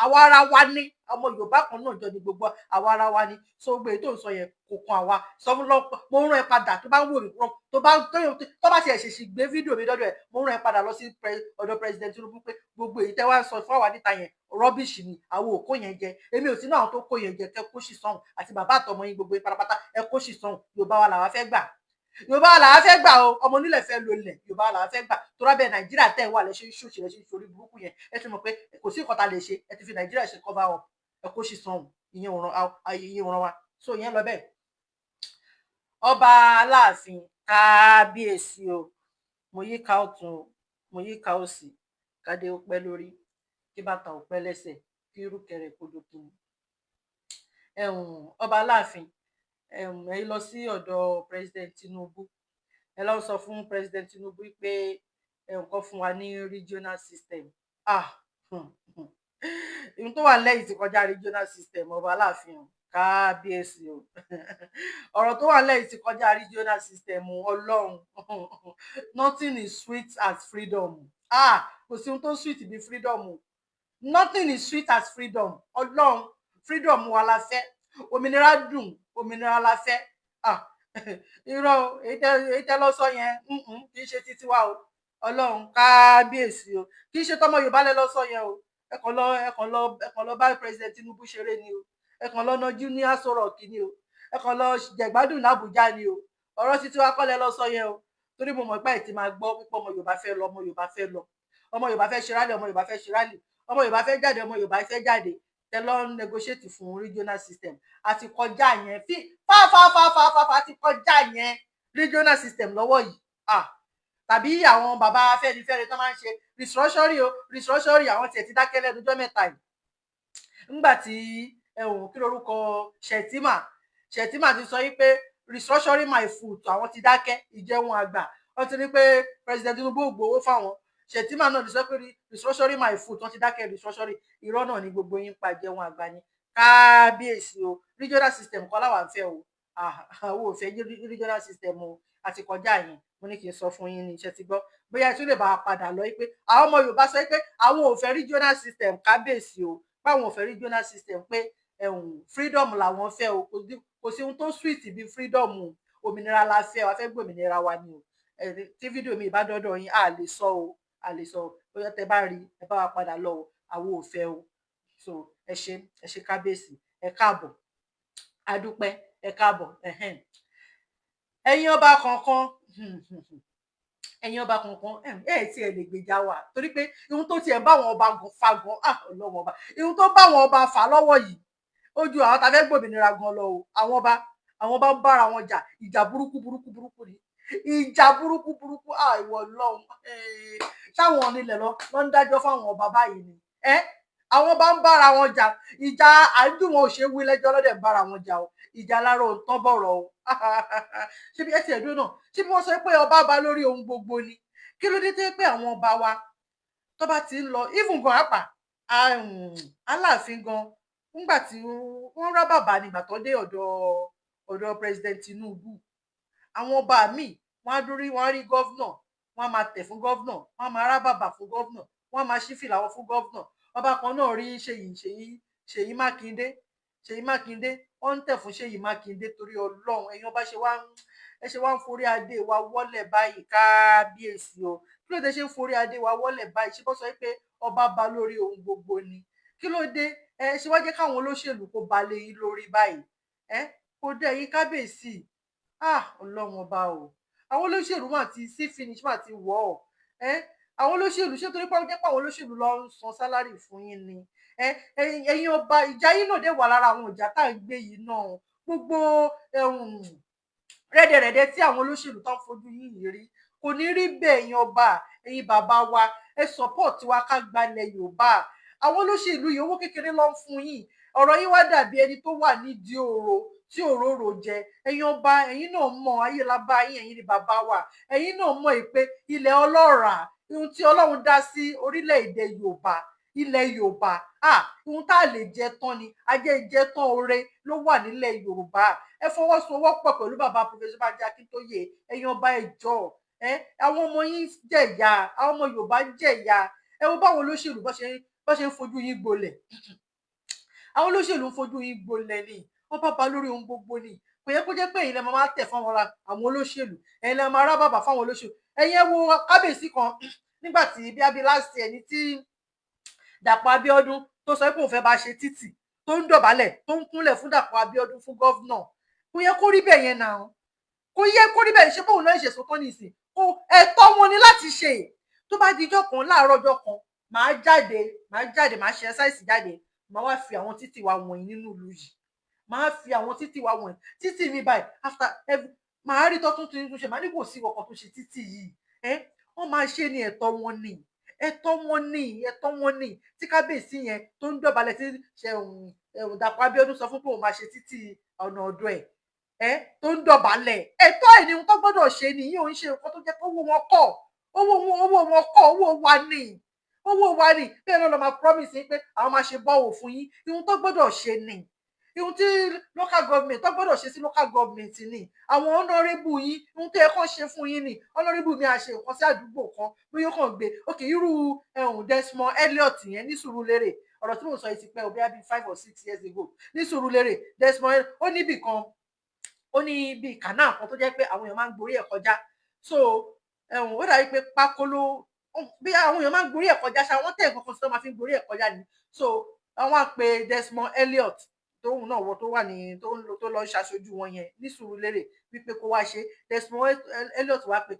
àwa ara wa ní ọmọ Yorùbá kan náà jọ ní gbogbo àwa ara wa ní. So gbogbo ètò ń sọ yẹn kò kún àwa. Sọ fún lọ, mo rán ẹ padà tó bá ń wò mí rán, tó bá ti ẹ̀ ṣèṣì gbé fídíò mi dọ́dọ̀ ẹ̀, mo rán ẹ padà lọ sí ọ̀dọ̀ president Tinubu pé gbogbo èyí tẹ́ wá sọ fún àwa níta yẹn rubbish ni, àwọn ò kó yẹn jẹ. Èmi ò sí náà tó kó yẹn jẹ, tẹ́ kó sì sọ̀hún àti bàbá àtọmọ yín gbogbo pátápátá ẹ kó sì sọ̀hún. Yorùbá wa làwa fẹ́ gbà. Yorùbá wa làwa fẹ́ gbà o, ọmọ onílẹ̀ fẹ́ lo ilẹ̀, Yorùbá wa làwa fẹ́ gbà. Tó rábẹ́ Nàìjíríà tẹ́ wà lẹ́ṣẹ̀ ṣòṣì lẹ́ṣẹ̀ sórí burúkú yẹn, ẹ ti mọ̀ pé kò sí nǹkan tá lè ṣe, ẹ ti fi Nàìjíríà ṣe cover up, ẹ kó sì sọ̀hún. Ìyẹn ò ràn wá. So ìyẹn lọ bẹ́ẹ̀. Ọba Aláàfin kábíyèsí o, mo yí ká ọ̀tún o, mo yí ká òsì, kádé ó pẹ́ lórí, kí bàtà ó pẹ́ lẹ́sẹ̀, kí irúkẹrẹ kó dókun. Ọba Aláàfin, ẹ lọ sí ọ̀dọ̀ president Tinubu, ẹ lọ sọ fún president Tinubu pé nǹkan fún wa ní regional system. Ohun tó wà lẹ́yìn ti kọjá regional system. Ọba Aláàfin kábíyèsí o, ọ̀rọ̀ tó wà lẹ́yìn ti kọjá regional system. Ọlọ́run, nothing is sweet as freedom. Kò sí ohun tó sweet bí freedom. Nothing is sweet as freedom. Ọlọ́run, freedom wa la fẹ́, òmìnira dùn, òmìnira la fẹ́. Irọ́ èyí tẹ́ lọ sọ yẹn kì í ṣe títí wa o. Ọlọ́run kábíyèsí o, kì í ṣe tọmọ Yorùbá lẹ lọ sọ yẹn o. Ẹ kàn lọ bá president Tinubu ṣeré ni o. Ẹ kàn lọ nájú ní Aso Rock ni o. Ẹ kàn lọ jẹ̀gbádùn l'Abuja ni o. Ọ̀rọ̀ títí wa kọ́ lẹ lọ sọ yẹn o. Torí mo mọ̀ pé ẹ ti máa gbọ́ pípọ́ ọmọ Yorùbá fẹ́ lọ, ọmọ Yorùbá fẹ́ lọ, ọmọ Yorùbá fẹ́ ṣe rálì, ọmọ Yorùbá fẹ́ ṣe rálì, ọmọ Yorùbá fẹ́ jáde, ọmọ Yorùbá fẹ́ jáde. tẹ lọ negotiate fún regional system àti kọjá yẹn fáfáfáfáfá àti kọjá yẹn regional system lọ́wọ́ yìí tàbí àwọn bàbá Afẹ́nifẹ́re tó máa ń ṣe restructuring àwọn tiẹ̀ ti dákẹ́ lẹ́nu ọjọ́ mẹ́ta yìí nígbà tí kí lorúkọ Shettima ti sọ yìí pé restructuring my food àwọn ti dákẹ́ ìjẹun àgbà wọ́n ti ní pé president Tinubu ò gbowó fáwọn Shettima náà ti sọ pé restructuring my food wọ́n ti dákẹ́ restructuring irọ́ náà ni gbogbo yín pa ìjẹun àgbà ni kábíyèsí o regional system kọ́ láwa ń fẹ́ o àwọn ò fẹ́ regional system o àti kọjá yẹn mo ní kí n sọ fún yín ní iṣẹ́ ti gbọ́ bóyá ẹ tún lè bá a padà lọ pé àwọn ọmọ Yorùbá sọ pé àwọn ò fẹ́ regional system kábíyèsí o báwọn ò fẹ́ regional system pé freedom làwọn fẹ́ o kò sí ohun tó sweet bíi freedom o òmìnira la fẹ́ wa fẹ́ gbòmìnira wa ni o tí fídíò mi bá dọ́dọ̀ yín a lè sọ bóyá tẹ bá rí ẹ bá wa padà lọ o àwọn ò fẹ́ o so ẹ ṣé kábíyèsí ẹ káàbọ̀ adúpẹ́ ẹ káàbọ̀ ẹ̀yin ọba kankan tí ẹ lè gbèjà wa torí pé ihun tó tiẹ̀ bá wọn ọba gan fa gan ọlọ́wọ́ ọba ihun tó bá wọn ọba fà lọ́wọ́ yìí ó ju àwọn tá fẹ́ gbòmìnira gan lọ o àwọn ọba ń bára wọn jà ìjà burúkú ni ìjà burúkú ìwọ Ọlọ́run ṣáwọn onílẹ̀ lọ ń dájọ́ fáwọn ọba báyìí ni àwọn bá ń bára wọn jà ìjà àdúwọn ò ṣe wí lẹ́jọ́ lọ́dẹ̀ ń bára wọn jà o ìjà lára ò ń tán bọ̀rọ̀ o ṣé bí ẹ ti ẹ̀dùn náà ṣé bí wọ́n sọ pé ọba bá lórí ohun gbogbo ni kí ló dé tẹ́ pé àwọn ọba wa tó bá ti ń lọ even gan àpà Aláàfin gan nígbà tí wọ́n rá bàbá nígbà tó dé ọ̀dọ̀ president Tinubu àwọn ọba míì wọ́n á rí gọ́vnà wọ́n á máa tẹ̀ fún gọ́vnà wọ́n á máa rá bàbá fún gọ́vnà wọ́n á máa ṣí fìlà wọn fún gọ́vnà ọba kan náà rí Ṣèyí Mákindé wọ́n ń tẹ̀ fún Ṣèyí Mákindé torí Ọlọ́run ẹ̀yin ọba ṣe wá ń forí adé wa wọ́lẹ̀ báyìí kábíyèsí o kí ló dé ṣe ń forí adé wa wọ́lẹ̀ báyìí ṣé bó sọ pé ọba bá lórí ohun gbogbo ni kí ló dé ṣe wá jẹ́ káwọn olóṣèlú kó ba lé yín lórí báyìí kò dé ẹ̀yin kábíyèsí Ọlọ́run ọba o àwọn olóṣèlú mà ti sí finish mà ti wọ̀ ọ́ àwọn olóṣèlú ṣé torí pé ó jẹ́ pé àwọn olóṣèlú lọ ń san sálárì fún yín ni ẹ̀yin ọba ìjà yín náà dé wà lára àwọn ìjà tá à ń gbé yìí náà gbogbo rẹ́dẹ̀rẹ́dẹ́ tí àwọn olóṣèlú tó ń fojú yín rí kò ní rí bẹ́ẹ̀ ẹ̀yin ọba ẹ̀yin bàbá wa ẹ support wa ká gbalẹ̀ Yorùbá àwọn olóṣèlú yìí owó kékeré ló ń fún yín ọ̀rọ̀ yín wá dàbí ẹni tó wà nídìí òrò tí òróró jẹ ẹ̀yin ọba ẹ̀yin náà mọ̀ ayélabá yín ẹ̀yin ni bàbá wa ẹ̀yin náà mọ̀ pé ilẹ̀ ọlọ́ràá ohun tí Ọlọ́run dá sí orílẹ̀-èdè Yorùbá ilẹ̀ Yorùbá ohun tá a lè jẹ tán ni ajé jẹ tán oore ló wà nílẹ̀ Yorùbá ẹ fọwọ́sowọ́pọ̀ pẹ̀lú bàbá Professor Banji Akíntóyè ẹ̀yin ọba ẹjọ́ àwọn ọmọ yín jẹ̀yà àwọn ọmọ Yorùbá jẹ̀yà ẹ wo báwọn olóṣèlú bó ṣe ń fojú yín gbolẹ̀ àwọn olóṣèlú ń fojú yín gbolẹ̀ ni wọ́n bá ba lórí ohun gbogbo ni kò yẹ kó jẹ́ pé ẹ̀yin lẹ máa tẹ̀ fún àwọn olóṣèlú ẹ̀yin lẹ máa rá bàbà fáwọn olóṣèlú ẹ̀yin ẹ wo kábíyèsí kan nígbà tí bí abilásì ẹni tí Dàpọ̀ Abíọ́dún tó sọ pé òun fẹ́ bá ṣe títì tó ń dọ̀bálẹ̀ tó ń kúnlẹ̀ fún Dàpọ̀ Abíọ́dún fún gọ́vnà kò yẹ kó rí bẹ́ẹ̀ yẹn náà kò yẹ kó rí bẹ́ẹ̀ ṣe bóun náà ṣe sọ́tọ́ nìsín ẹ̀tọ́ wọn ni láti ṣe tó bá di ijọ́ kan láàárọ̀ ọjọ́ kan màá jáde màá ṣe ẹsáìsì jáde màá wá fi àwọn títì wa wọ̀nyí nínú ìlú yìí màá fi àwọn títì wa wọ̀nyí títì mi báyìí after every màá rí tọ́tún tuntun ṣe màá ní kò sí ọkọ̀ tó ṣe títì yìí wọ́n máa ṣe ní ẹ̀tọ́ wọn ni tí kábíyèsí yẹn tó ń dọ̀bálẹ̀ tí Dàpọ̀ Abíọ́dún sọ fún pé òun máa ṣe títì ọ̀nà ọ̀dọ̀ ẹ̀ tó ń dọ̀bálẹ̀ ẹ̀tọ́ ẹ̀ ni nǹkan gbọ́dọ̀ ṣe ni yìí ò ń ṣe nǹkan tó jẹ́ pé owó wọn kọ́ owó wa ni bẹ́ẹ̀ náà lọ máa promise yín pé àwọn máa ṣe bọ́wọ̀ fún yín ihun tó gbọ́dọ̀ ṣe ni ihun tí local government tó gbọ́dọ̀ ṣe sí local government ni àwọn honourable yín ihun tó yẹ kán ṣe fún yín ni honourable mi à ṣe nǹkan sí àdúgbò kan bí yóò kàn gbé òkè irú Desmond Elliot yẹn ní Sùúrùlérè ọ̀rọ̀ tí mò ń sọ yìí ti pẹ́ òbí àbí 5 or 6 years ago ní Sùúrùlérè Desmond ó níbì kan ó ní bíi kànáà kan tó jẹ́ pé àwọn èèyàn máa ń gborí ẹ̀ kọjá so ó dàbí pé pákó ló bí àwọn èèyàn máa ń gborí ẹ̀ kọjá ṣá wọ́n tẹ̀ nǹkan kan sí tó máa fi ń gborí ẹ̀ kọjá ni so àwọn àpè Desmond Elliot tóun náà wọ tó wà ní tó lọ ṣaṣojú wọn yẹn ní Sùúrùlérè wípé kó wá ṣe Desmond Elliot wá pé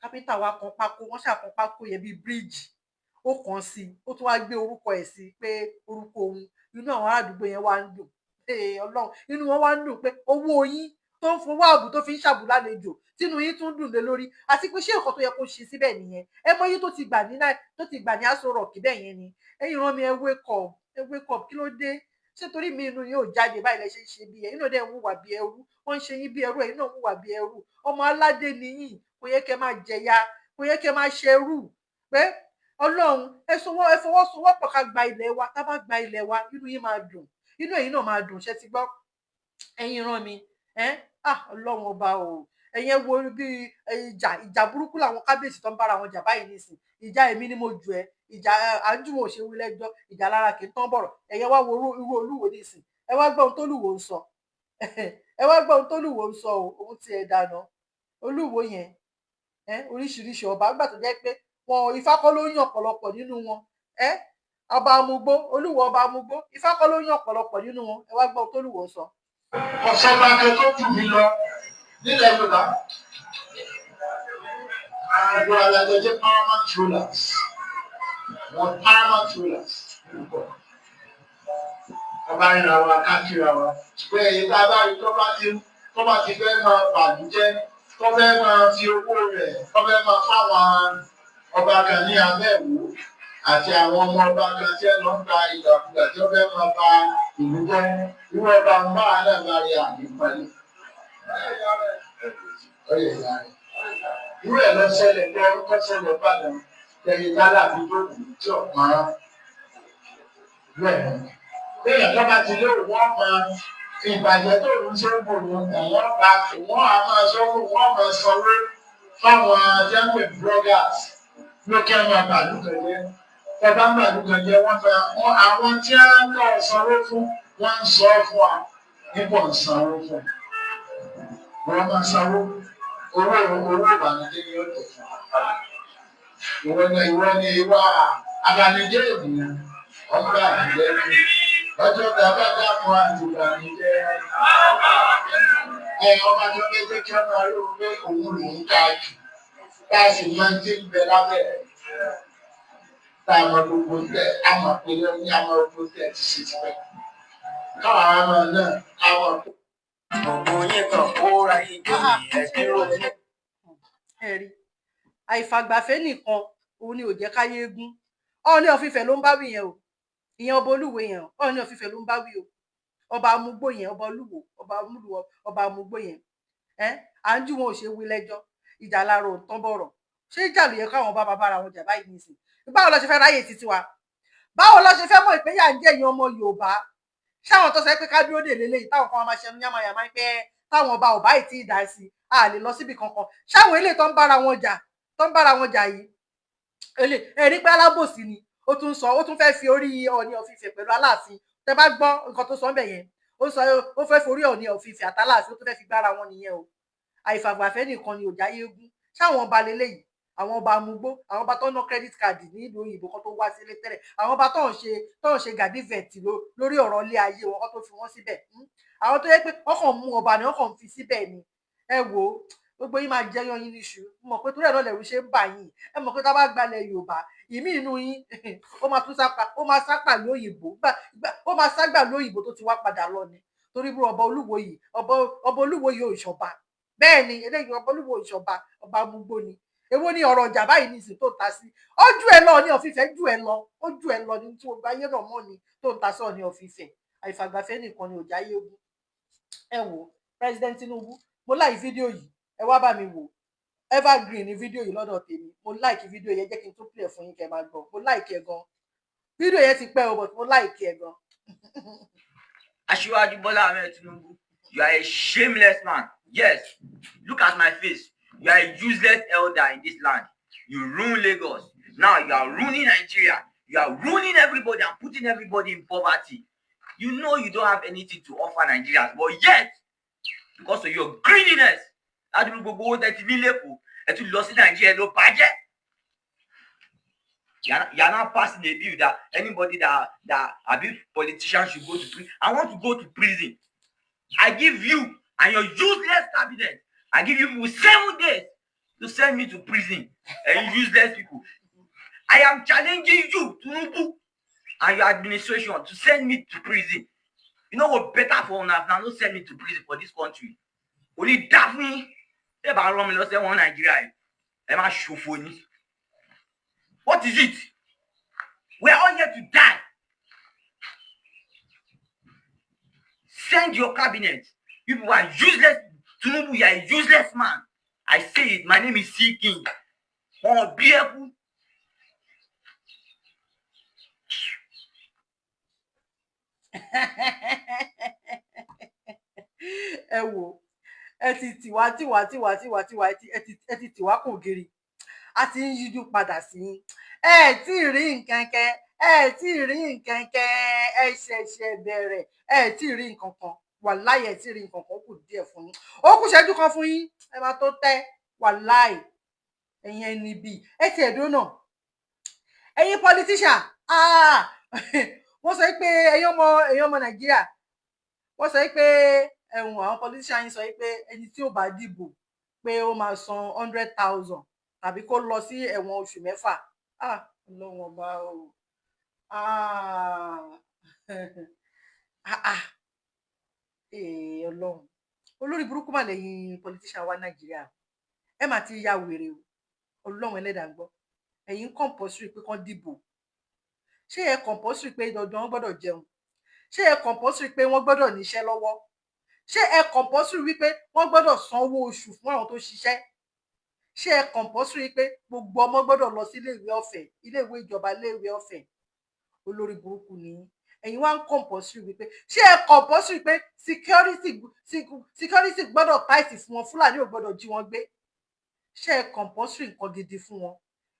kápẹ́ntà wá kan pákó wọ́n ṣàkan pákó yẹn bíi bíríìjì ó kàn sí ó tún wá gbé orúkọ ẹ̀ sí pé orúkọ òun inú àwọn àdúgbò yẹn wá ń dùn Ọlọ́run inú wọn wá ń dùn pé owó yín tó ń fowó ààbò tó fi ń ṣàbùlálejò tínú yín tún dùn lé lórí àti pé ṣé nǹkan tó yẹ kó ṣe síbẹ̀ nìyẹn ẹ mọ iye tó ti gbà ní Aso Rock bẹ́ẹ̀ yẹn ni ẹ̀yin rán mi ẹ wake up kí ló dé ṣé torí mi inú yóò jáde báyìí lẹ ṣe ń ṣe bí ẹ inú dẹ̀ ń hùwà bí ẹrú wọ́n ń ṣe yín bí ẹrú ẹ̀yin náà ń hùwà bí ẹrú ọmọ aládé nìyí kò yẹ kẹ́ máa jẹ̀yà kò yẹ kẹ́ máa ṣerú pé Ọlọ́run ẹ fọwọ́sowọ́pọ̀ ká gba ilẹ̀ wa tá bá gba ilẹ̀ wa inú yín máa dùn inú ẹ̀yin náà máa dùn ṣe ti gbọ́ ẹ̀yin rán mi Ọlọ́run ọba o ẹ̀yin wo bí ìjà burúkú làwọn kábíyèsí tó ń bára wọn jà báyìí nísìn ìjà èmi ni mo jù ẹ ìjà àjùmọ̀ òṣèwé lẹ́jọ́ ìjà lára kì í tán bọ̀rọ̀ ẹ̀yẹ wá wo irú Olúwo nísìn ẹ wá gbọ́ ohun tó Olúwo ń sọ ẹ wá gbọ́ ohun tó Olúwo ń sọ o ohun tí ẹ dáná Olúwo yẹn oríṣiríṣi ọba gbà tó jẹ́ pé wọn Ifá kọ́ ló yàn ọ̀pọ̀lọpọ̀ nínú wọn ọba amúgbó Olúwo ọba amúgbó Ifá kọ́ ló yàn ọ̀pọ̀lọpọ̀ nínú wọn ẹ wá gbọ́ ohun tó Olúwo ń sọ. ọ̀sẹ̀ bàkẹ́ tó jù mí lọ nílẹ̀ Yorùbá àwọn alájọ jẹ́ paramount rulers wọn paramount rulers ọba ìrìnà wa káàkiri wa ṣùgbọ́n èyí tá a bá rí tó bá ti fẹ́ máa bàlújẹ́ tó fẹ́ máa fi owó rẹ̀ tó fẹ́ máa fáwọn ọba kan ní abẹ́ẹ̀wò àti àwọn ọmọ ọba kan tí ẹ lọ ń gba ìgbàkúgbà tí ó fẹ́ máa ba ìlú jẹ́ irú ọba ń bá aláàbárí àdìpalẹ̀ irú ẹ̀ lọ ṣẹlẹ̀ ní ọdún tó ṣẹlẹ̀ Ìbàdàn lẹ́yìn tálà fi tó kù tí ọ̀pọ̀n bẹ́ẹ̀ bẹ́ẹ̀ tó bá ti lóò wọ́n máa fi ìbàjẹ́ tó ń ṣe ń bò ní wọ́n á máa sọ́wọ́ wọ́n máa sanwó fáwọn jẹ́pẹ̀ bloggers ló kí wọ́n máa bàlú kan jẹ́ tọ́ba ń bàlú kan jẹ́ wọ́n àwọn tí wọ́n lọ sanwó fún wọ́n ń sọ fún wa nípò ń sanwó fún wọ́n máa sanwó owó ìbànújẹ́ ni ó tẹ̀ fún ìwọ ni ìwà abanijẹ́ ènìyàn ọgbà àbílẹ̀ ọjọ́ tàbá dákun àti ìbànújẹ́ ọba tó kéde kí ọmọ arúgbó pé òun lòún ká jù tá a sì máa ń dín bẹ lábẹ́ tá a mọ gbogbo tẹ a mọ pé ní a mọ gbogbo tẹ ti ṣe ti pẹ́ káwọn ọmọ náà káwọn. gbogbo yín kan kóra yín jọ ẹgbẹ́ ronú. ẹ̀rí àìfàgbàfẹ́ nìkan òun ni ò jẹ́ káyé gún Ọọ̀ni of Ifẹ̀ ló ń bá wí yẹn o ìyẹn ọba Olúwo yẹn Ọọ̀ni of Ifẹ̀ ló ń bá wí o ọba amúgbó yẹn ọba Olúwo ọba amúgbó yẹn à ń jú wọn ò ṣe wí lẹ́jọ́ ìjà lára ò tán bọ̀rọ̀ ṣé ìjà ló yẹ káwọn bá bára wọn jà báyìí nísìn báwo lọ ṣe fẹ́ ráyè títí wa báwo lọ ṣe fẹ́ mọ̀ ìpínyà ń jẹ́ èèyàn ọmọ Yorùbá ṣáwọn tó sọ pé ká dúró dè lélẹ́yìí táwọn kan máa ṣẹnu yàmàyàmá pé táwọn ọba ò báyìí tí ì dá sí a lè lọ síbi kankan ṣáwọn eléyìí tó ń bára wọn jà yìí ẹ̀rí pé alábòsí ni ó tún fẹ́ fi orí Ọọ̀ni of Ifẹ̀ pẹ̀lú Aláàfin tẹ bá gbọ́ nǹkan tó sọ ń bẹ̀ yẹn ó fẹ́ forí Ọọ̀ni of Ifẹ̀ àtàláàfin ó tún fẹ́ fi gbára wọn nìyẹn o àìfàgbàfẹ́ nìkan ni ò jáyé gún ṣáwọn ọba lélẹ́yìí àwọn ọba amúgbó àwọn ọba tó ń ná credit card ní ìlú òyìnbó kan tó wá sílé tẹ́lẹ̀ àwọn ọba tó ń ṣe gàdífẹ̀tì lórí ọ̀rọ̀ ilé ayé wọn kan tó fi wọ́n síbẹ̀ àwọn tó yẹ pé wọ́n kàn mú ọba ni wọ́n kàn fi síbẹ̀ ni ẹ wò ó gbogbo yín máa jẹyàn yín níṣu mọ̀ pé torí ẹ̀ náà lẹ̀rù ṣe ń bà yín ẹ mọ̀ pé tá a bá gbalẹ̀ Yorùbá ìmí inú yín ó máa sápà lóyìnbó ó máa ságbà lóyìnbó tó ti wá padà lọ ni torí bí ọba Olúwo yìí ọba Olúwo yìí ò ìṣọba bẹ́ẹ̀ ni eléyìí ọba Olúwo ìṣọba ọba amúgbó ni èwo ni ọ̀rọ̀ ọjà báyìí ní ìsìn tó ń ta sí ojú ẹ lọ ní of Ifẹ̀ ju ẹ lọ ojú ẹ lọ ní tí gbogbo ayé náà mọ̀ ni tó ń ta sí Ọọ̀ni of Ifẹ̀ àìfàgbàfẹ́ nìkan ni òjá yé ogun ẹ wò President Tinubu mo láì fídíò yìí ẹ wá bá mi wò evergreen ní fídíò yìí lọ́dọ̀ tèmi mo láìkì fídíò yẹn jẹ́ kí n tún play fún yín kẹ́ máa gbọ́ mo láìkì ẹ gan fídíò yẹn ti pẹ́ o but mo láìkì ẹ gan. Aṣíwájú Bọ́lá Ahmed Tinubu, you are a shameless man. Yes, look at my face. You are a useless elder in this land. You ruin Lagos. Now you are ruining Nigeria. You are ruining everybody and putting everybody in poverty. You know you don't have anything to offer Nigerians, but yet, because of your greediness, you are not passing a bill that anybody that abuse politicians should go to prison. I want to go to prison. I give you and your useless cabinet, I give you 7 days to send me to prison. And useless people. I am challenging you, Tinubu, and your administration to send me to prison. You know what better for una now? Not send me to prison for this country. Only Daphne, they about run me lost one Nigeria. Am I shofoni? What is it? We are all here to die. Send your cabinet. You people are useless. Tinubu, you are a useless man. I say it. My name is C King. Oh, beautiful. ẹ wò ẹ ti tìwá ẹ ti tìwá kò gírí a ti ń yíjú padà sí yín ẹ tí ì rí nǹkan kan ẹ tí ì rí nǹkan kan ẹ ṣẹ̀ṣẹ̀ bẹ̀rẹ̀ ẹ tí ì rí nǹkan kan wàláì ẹ tí ì rí nǹkan kan ó kù díẹ̀ fún yín ó kù ṣẹ́jú kan fún yín ẹ máa tó tẹ́ wàláì ẹ̀yin ẹni bíi ẹ ti ẹ̀dùn náà ẹ̀yin politician wọ́n sọ pé ẹ̀yin ọmọ Nàìjíríà wọ́n sọ pé àwọn politician yín sọ pé ẹni tí ò bá dìbò pé ó máa san 100,000 tàbí kó lọ sí ẹ̀wọ̀n oṣù 6 Ọlọ́run ọba o Ọlọ́run olórí burúkú mà lẹ́yìn politician wa Nàìjíríà ẹ mà ti ya wèrè o Ọlọ́run ẹlẹ́dàá gbọ́ ẹ̀yin compulsory pé kán dìbò ṣé ẹ compulsory pé dandan wọ́n gbọ́dọ̀ jẹun ṣé ẹ compulsory pé wọ́n gbọ́dọ̀ níṣẹ́ lọ́wọ́ ṣé ẹ compulsory wípé wọ́n gbọ́dọ̀ sanwó oṣù fún àwọn tó ṣiṣẹ́ ṣé ẹ compulsory pé gbogbo ọmọ gbọ́dọ̀ lọ sí iléèwé ọ̀fẹ́ iléèwé ìjọba iléèwé ọ̀fẹ́ olórí burúkú ni ẹ̀yin wá ń compulsory wípé ṣé ẹ compulsory pé security gbọ́dọ̀ tight fún wọn Fúlàní ò gbọ́dọ̀ jí wọn gbé ṣé ẹ compulsory nǹkan gidi fún wọn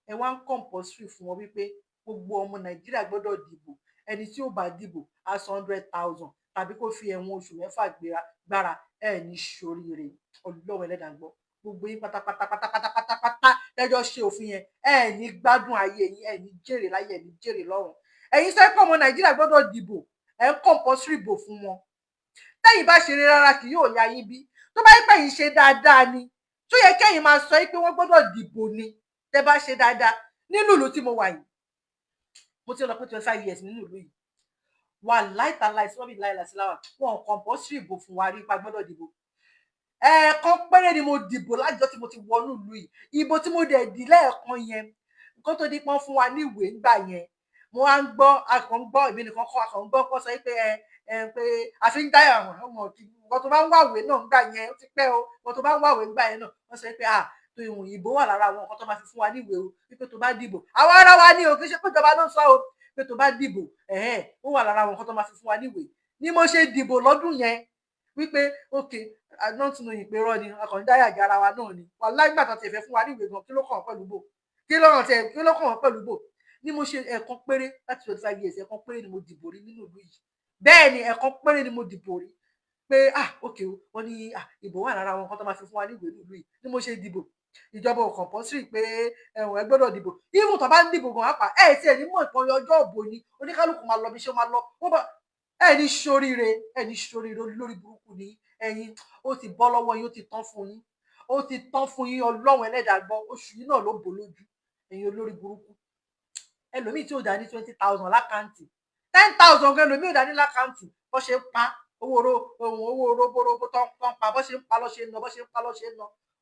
ẹ wá ń compulsory fún wọn wípé gbogbo ọmọ Nàìjíríà gbọ́dọ̀ dìbò ẹni tí ó bá dìbò á san 100,000 tàbí kó fi ẹ̀wọ̀n oṣù 6 gbára ẹ ní ṣoríire Ọlọ́run ẹlẹ́dàá gbọ́ gbogbo yín pátápátá lẹ́jọ́ ṣe òfin yẹn ẹ ní gbádùn ayé yín ẹ ní jèrè láyé ẹ ní jèrè lọ́run ẹ̀yin sẹ́kọ̀ ọmọ Nàìjíríà gbọ́dọ̀ dìbò ẹ ń compulsory bò fún wọn tẹ́yìn bá ṣeré rárá kì yóò yá yín bí tó bá yẹ pé yín ṣe dáadáa ni tó yẹ kẹ́yìn máa sọ pé wọ́n gbọ́dọ̀ dìbò ni tẹ́ bá ṣe dáadáa nínú ìlú tí mo wà yìí mo ti lọ pé 25 years nínú ìlú yìí wà láìtàláì sí wọ́n bí láìláì láwà wọn compulsory bò fún wa rí ipa gbọ́dọ̀ dìbò ẹ̀ẹ̀kan péré ni mo dìbò lájọ́ tí mo ti wọnú ìlú yìí ìbò tí mo dẹ̀ dì lẹ́ẹ̀kan yẹn nǹkan tó di pọ́n fún wa ní ìwé ńgbà yẹn mo wá ń gbọ́ akọ̀ǹgbọ́ ìbí nìkan kọ́ akọ̀ǹgbọ́ kọ́ sọ pé pé àfi ń dáyà àwọn ọmọ nǹkan tó bá ń wàwé náà ńgbà yẹn ó ti pẹ́ o nǹkan tó bá ń wàwé ńgbà yẹn náà wọ́n sọ pé tó ìwọ̀n ìbò wà lára àwọn nǹkan tó máa fi fún wa ní ìwé o wípé tó bá dìbò àwọn ará wa ní o kì í ṣe pé ìjọba náà sọ o pé tó bá dìbò ó wà lára àwọn nǹkan tó máa fi fún wa ní ìwé ni mo ṣe dìbò lọ́dún yẹn wípé òkè àdántúnú ìpè rọ ni akọ̀ǹdáyà jára wa náà ni wà láìgbà tó ti fẹ́ fún wa ní ìwé gan kí ló kàn pẹ̀lú bò kí ló kàn pẹ̀lú bò ni mo ṣe ẹ̀ẹ̀kan péré láti 25 years ẹ̀ẹ̀kan péré ni mo dìbò rí nínú ìlú yìí bẹ́ẹ̀ ni ẹ̀ẹ̀kan péré ni mo dìbò rí pé òkè wọ́n ní ìbò wà lára àwọn nǹkan tó máa fi fún wa ní ìwé nílùú yìí ni mo ṣe dìbò ìjọba ò compulsory pé ẹ̀wọ̀n ẹ gbọ́dọ̀ dìbò even tó bá ń dìbò gan apá tí ẹ̀ ní mọ̀ ìpọ́n ọjọ́ òbò ni oníkálukú máa lọ bí ṣé máa lọ ní ṣoríire lórí burúkú ni ẹ̀yin ó ti bọ́ lọ́wọ́ yín ó ti tán fún yín Ọlọ́run ẹlẹ́dàá gbọ́ oṣù yìí náà ló bò lójú ẹ̀yin olórí burúkú ẹlòmíì tí ò dá ní 20,000 lákàntì 10,000 gan ẹlòmíì ò dá ní lákàntì bó ṣe ń pa owó roborobo tó ń pa bó ṣe ń pa ló ṣe ń ná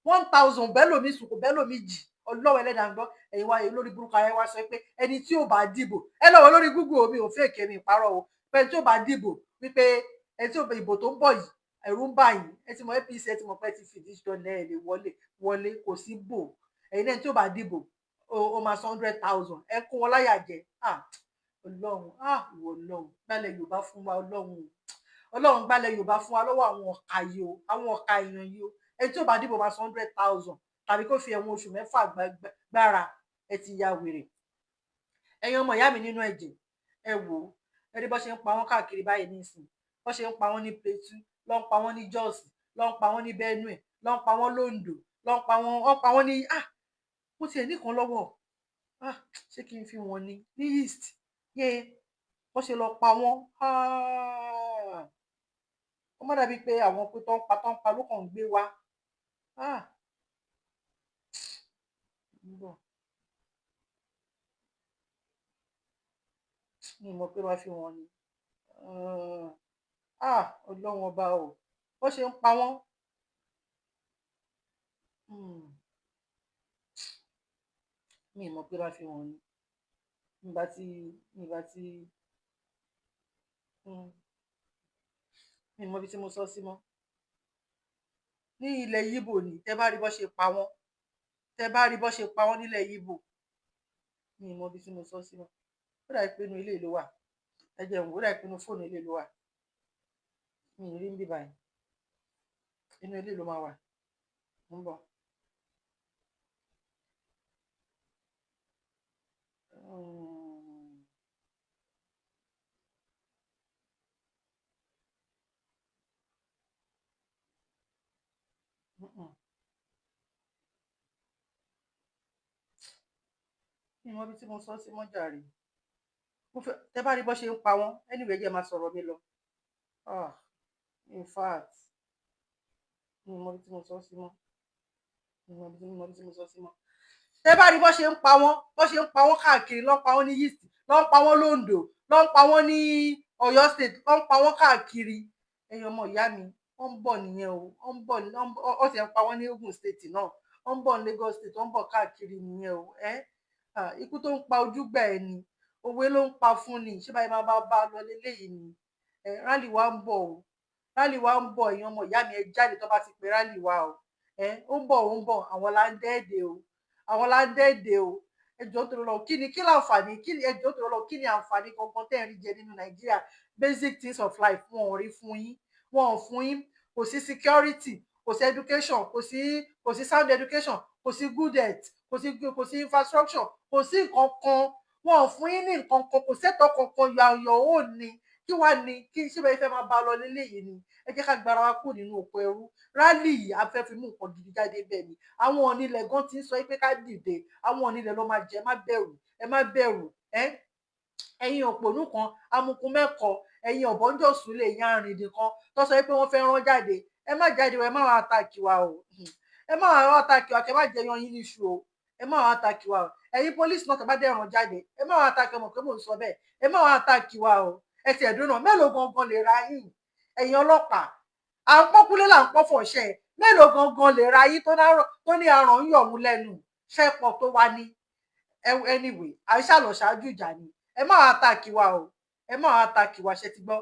1,000 bẹ́lòmíì sùn kò bẹ́lòmíì jì Ọlọ́run ẹlẹ́dàá gbọ́ ẹ̀yin wá olórí burúkú ayé wá sọ pé ẹni tí ò bá dìbò ẹ lọ́wọ́ lórí Google omi ò fẹ́ kẹ́mi ìparọ́ o pé ẹni tí ò bá dìbò wípé ẹni tí ò bá ìbò tó ń bọ̀ yìí ẹ̀rù ń bà yín ẹ ti mọ APC ẹ ti mọ pé ti fìdí jọlẹ ẹ lè wọlé kò sí bò ẹ̀yin náà tí ò bá dìbò ó máa san 100,000 ẹ kó wọn láyà jẹ Ọlọ́run ìwọ Ọlọ́run gbálẹ̀ Yorùbá fún wa Ọlọ́run gbálẹ̀ Yorùbá fún wa lọ́wọ́ àwọn ọ̀ka yìí o àwọn ọ̀ka èèyàn yìí o ẹni tí ò bá dìbò máa san 100,000 tàbí kó fi ẹ̀wọ̀n oṣù 6 gbára ẹ ti ya wèrè ẹ̀yin ọmọ ìyá mi nínú ẹ̀jẹ̀ ẹ wò ó ẹni bó ṣe ń pa wọ́n káàkiri báyìí nísìnyí bó ṣe ń pa wọ́n ní Plateau ló ń pa wọ́n ní Jos ló ń pa wọ́n ní Benue ló ń pa wọ́n l'Ondo ló ń pa wọ́n ní mo tiẹ̀ nìkan lọ́wọ́ ṣé kí n fi wọn ní East bó ṣe lọ pa wọ́n ó má dàbí pé àwọn pé tó ń pa ló kàn ń gbé wa mi mọ̀ pé wá fi wọn ni Ọlọ́run ọba o bó ṣe ń pa wọ́n mi mọ̀ pé wá fi wọn ni nígbà tí mi mọ̀ bí tí mo sọ sí mọ́ ní ilẹ̀ Yíbò ni tẹ́ bá rí bó ṣe pa wọ́n nílẹ̀ Yíbò mi mọ̀ bí tí mo sọ sí mọ́ ó dà pé inú ilé ló wà ẹ jẹ́ ó dà pé inú fóònù ilé ló wà mi rí ń bí báyìí inú ilé ló máa wà ń bọ̀. Mi mọ̀ bí tí mo sọ sí mọ́ jàre tẹ́ bá rí bó ṣe ń pa wọ́n anyway jẹ́ máa sọ̀rọ̀ mi lọ in fact mi mọ̀ bí tí mo sọ sí mọ́ tẹ́ bá rí bó ṣe ń pa wọ́n káàkiri ló ń pa wọ́n ní East ló ń pa wọ́n l'Ondo ló ń pa wọ́n ní Ọ̀yọ́ state ló ń pa wọ́n káàkiri ẹ̀yin ọmọ ìyá mi wọ́n ń bọ̀ nìyẹn o wọ́n ń bọ̀ ó sì ń pa wọ́n ní Ogun state náà wọ́n ń bọ̀ ní Lagos state wọ́n ń bọ̀ káàkiri nìyẹn o ikú tó ń pa ojúgbà ẹ ni òwe ló ń pa fún ni ṣé báyìí máa bá lọ léléyìí ni rálì wa ń bọ̀ o rálì wa ń bọ̀ èèyàn ọmọ ìyá mi ẹ jáde tó bá ti pè rálì wa o ó ń bọ̀ àwọn là ń dẹ́ẹ̀dẹ̀ o ẹjọ́ tó lọ kí láǹfààní ẹjọ́ tó lọ kí ni àǹfààní kankan tẹ́ ẹ̀ rí jẹ nínú Nàìjíríà basic things of life wọn ò rí fún yín kò sí security kò sí education kò sí sound education kò sí good health kò sí infrastructure kò sí nǹkan kan wọn ò fún yín ní nǹkan kan kò sẹ́tọ̀ kankan yọ ò ní kí wàá ní kí ṣé bẹ́ẹ̀ fẹ́ máa bá lọ léléyìí ni ẹ jẹ́ ká gbára wa kúrò nínú oko ẹrú rálì yìí a fẹ́ fi mú nǹkan gidi jáde bẹ́ẹ̀ ni àwọn onílẹ̀ gan ti ń sọ pé ká dìde àwọn onílẹ̀ ló máa jẹ ẹ má bẹ̀rù ẹ̀yin òpònú kan amukun mẹ́kọ ẹ̀yin ọ̀bọ̀njọ́sùn lè yan arìndìn kan tó sọ pé wọ́n fẹ́ rán jáde ẹ má jáde ẹ má wá àtàkì wa o ẹ má wá àtàkì wa kẹ má jẹ yan yín níṣu o ẹ má wá àtàkì wa o ẹ̀yin pólísì náà tó bá dẹ̀ rán jáde ẹ má wá àtàkì ọmọ pé mò ń sọ bẹ́ẹ̀ ẹ má wá àtàkì wa o ẹ ti ẹ̀dùn náà mélòó gangan lè ra yín ẹ̀yin ọlọ́pàá à ń pọ́kúlé là ń pọ́ fọ̀ṣẹ́ mélòó gangan lè ra yín tó ní aràn ń yọ̀ mú lẹ́nu ṣẹ́pọ̀ tó wá ní anyway àìsà lọ ṣáájú ìjà ni ẹ má wá àtàkì wa o ẹ má wá àtàkì wa ṣe ti gbọ́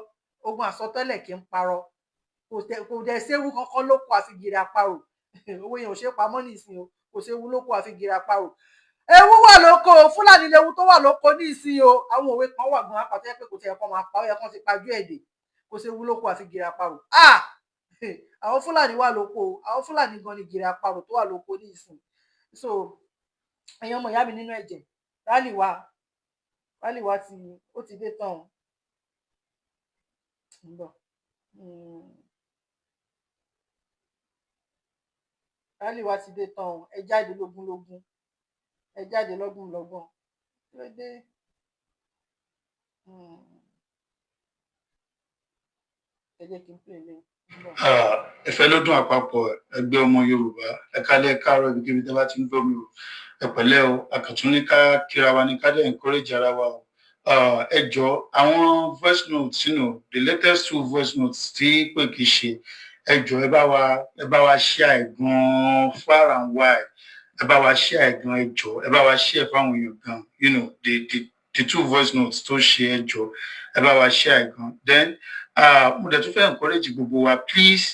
ogun àsọtẹ́lẹ̀ kì í parọ́ kò dẹ̀ séwu kankan lóko àfigiri àparò owó yẹn ò ṣe pamọ́ nísìn o kò séwu lóko àfigiri àparò ewu wà lóko Fúlàní lewu tó wà lóko nísìn o àwọn òwe kan wà gan apàtẹ pé kò tiẹ̀ kọ́ máa pa ó yẹ kán ti pajú ẹ̀dẹ̀ kò séwu lóko àfigiri àparò àwọn Fúlàní wà lóko àwọn Fúlàní gan ni gìrì àparò tó wà lóko nísìn so ẹ̀yin ọmọ ìyá mi nínú ẹ̀jẹ̀ rálì wa ó ti dé tán rálì wa ti dé tán ẹ jáde lógúnlógún ẹ jáde lọ́gbọ̀nlọ́gbọ̀n kí ló dé ẹ jẹ́ kí n pè lé ẹ̀fẹ́ ló dún àpapọ̀ ẹgbẹ́ ọmọ Yorùbá ẹ̀kálẹ̀ káàárọ̀ ibikíbi tí wọ́n bá ti ń gbọ́ mi o ẹ̀pẹ̀lẹ́ o àkàtún ní ká kíra wa ní ká dẹ̀ encourage ara wa o ẹ jọ̀ọ́ àwọn voice notes the latest 2 voice notes tí pé kì í ṣe ẹ jọ̀ọ́ ẹ bá wa share gan far and wide ẹ bá wa share gan ẹ jọ̀ọ́ ẹ bá wa share fáwọn èèyàn gan the 2 voice notes tó ṣe ẹ jọ̀ọ́ ẹ bá wa share gan then mo dẹ̀ tún fẹ́ encourage gbogbo wa please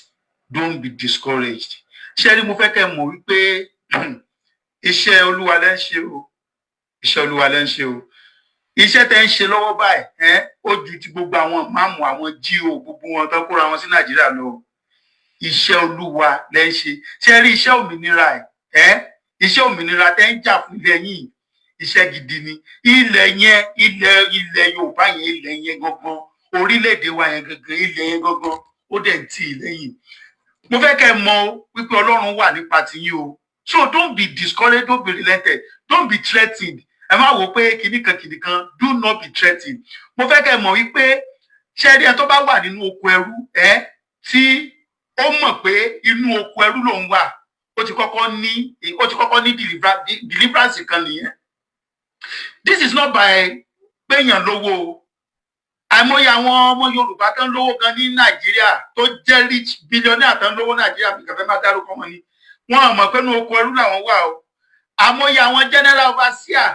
don't be discouraged ṣé rí mo fẹ́ kẹ́ mọ̀ wípé iṣẹ́ Olúwa lẹ́ ń ṣe o iṣẹ́ Olúwa lẹ́ ń ṣe o iṣẹ́ tẹ́ ń ṣe lọ́wọ́ báyìí ó ju ti gbogbo àwọn máàmù àwọn GO gbogbo wọn tó kóra wọn sí Nàìjíríà lọ iṣẹ́ Olúwa lẹ́ ń ṣe ṣé rí iṣẹ́ òmìnira iṣẹ́ òmìnira tẹ́ ń jà fún ilẹ̀ yìí iṣẹ́ gidi ni ilẹ̀ yẹn ilẹ̀ Yorùbá yẹn ilẹ̀ yẹn gangan orílẹ̀-èdè wa yẹn gangan ilẹ̀ yẹn gangan ó dẹ̀ ń tì í lẹ́yìn mo fẹ́ kẹ́ mọ̀ wípé Ọlọ́run wà nípa tiyín o so don't be discouraged don't be relented don't be threatened ẹ má wò pé kìnnìkan do not be threatened mo fẹ́ kẹ́ mọ̀ wípé ṣẹ́ẹ́rí ẹ tó bá wà nínú oko ẹrú tí ó mọ̀ pé inú oko ẹrú lòun wà ó ti kọ́kọ́ ní deliverance kan nìyẹn this is not by péyàn lówó àìmọye àwọn ọmọ Yorùbá tán lówó gan ní Nàìjíríà tó jẹ́ rich billionaire tán lówó Nàìjíríà bí kàfẹ́ máa dárúkọ wọn ni wọn mọ̀ pé inú oko ẹrú làwọn wà o. àmọye àwọn general overseer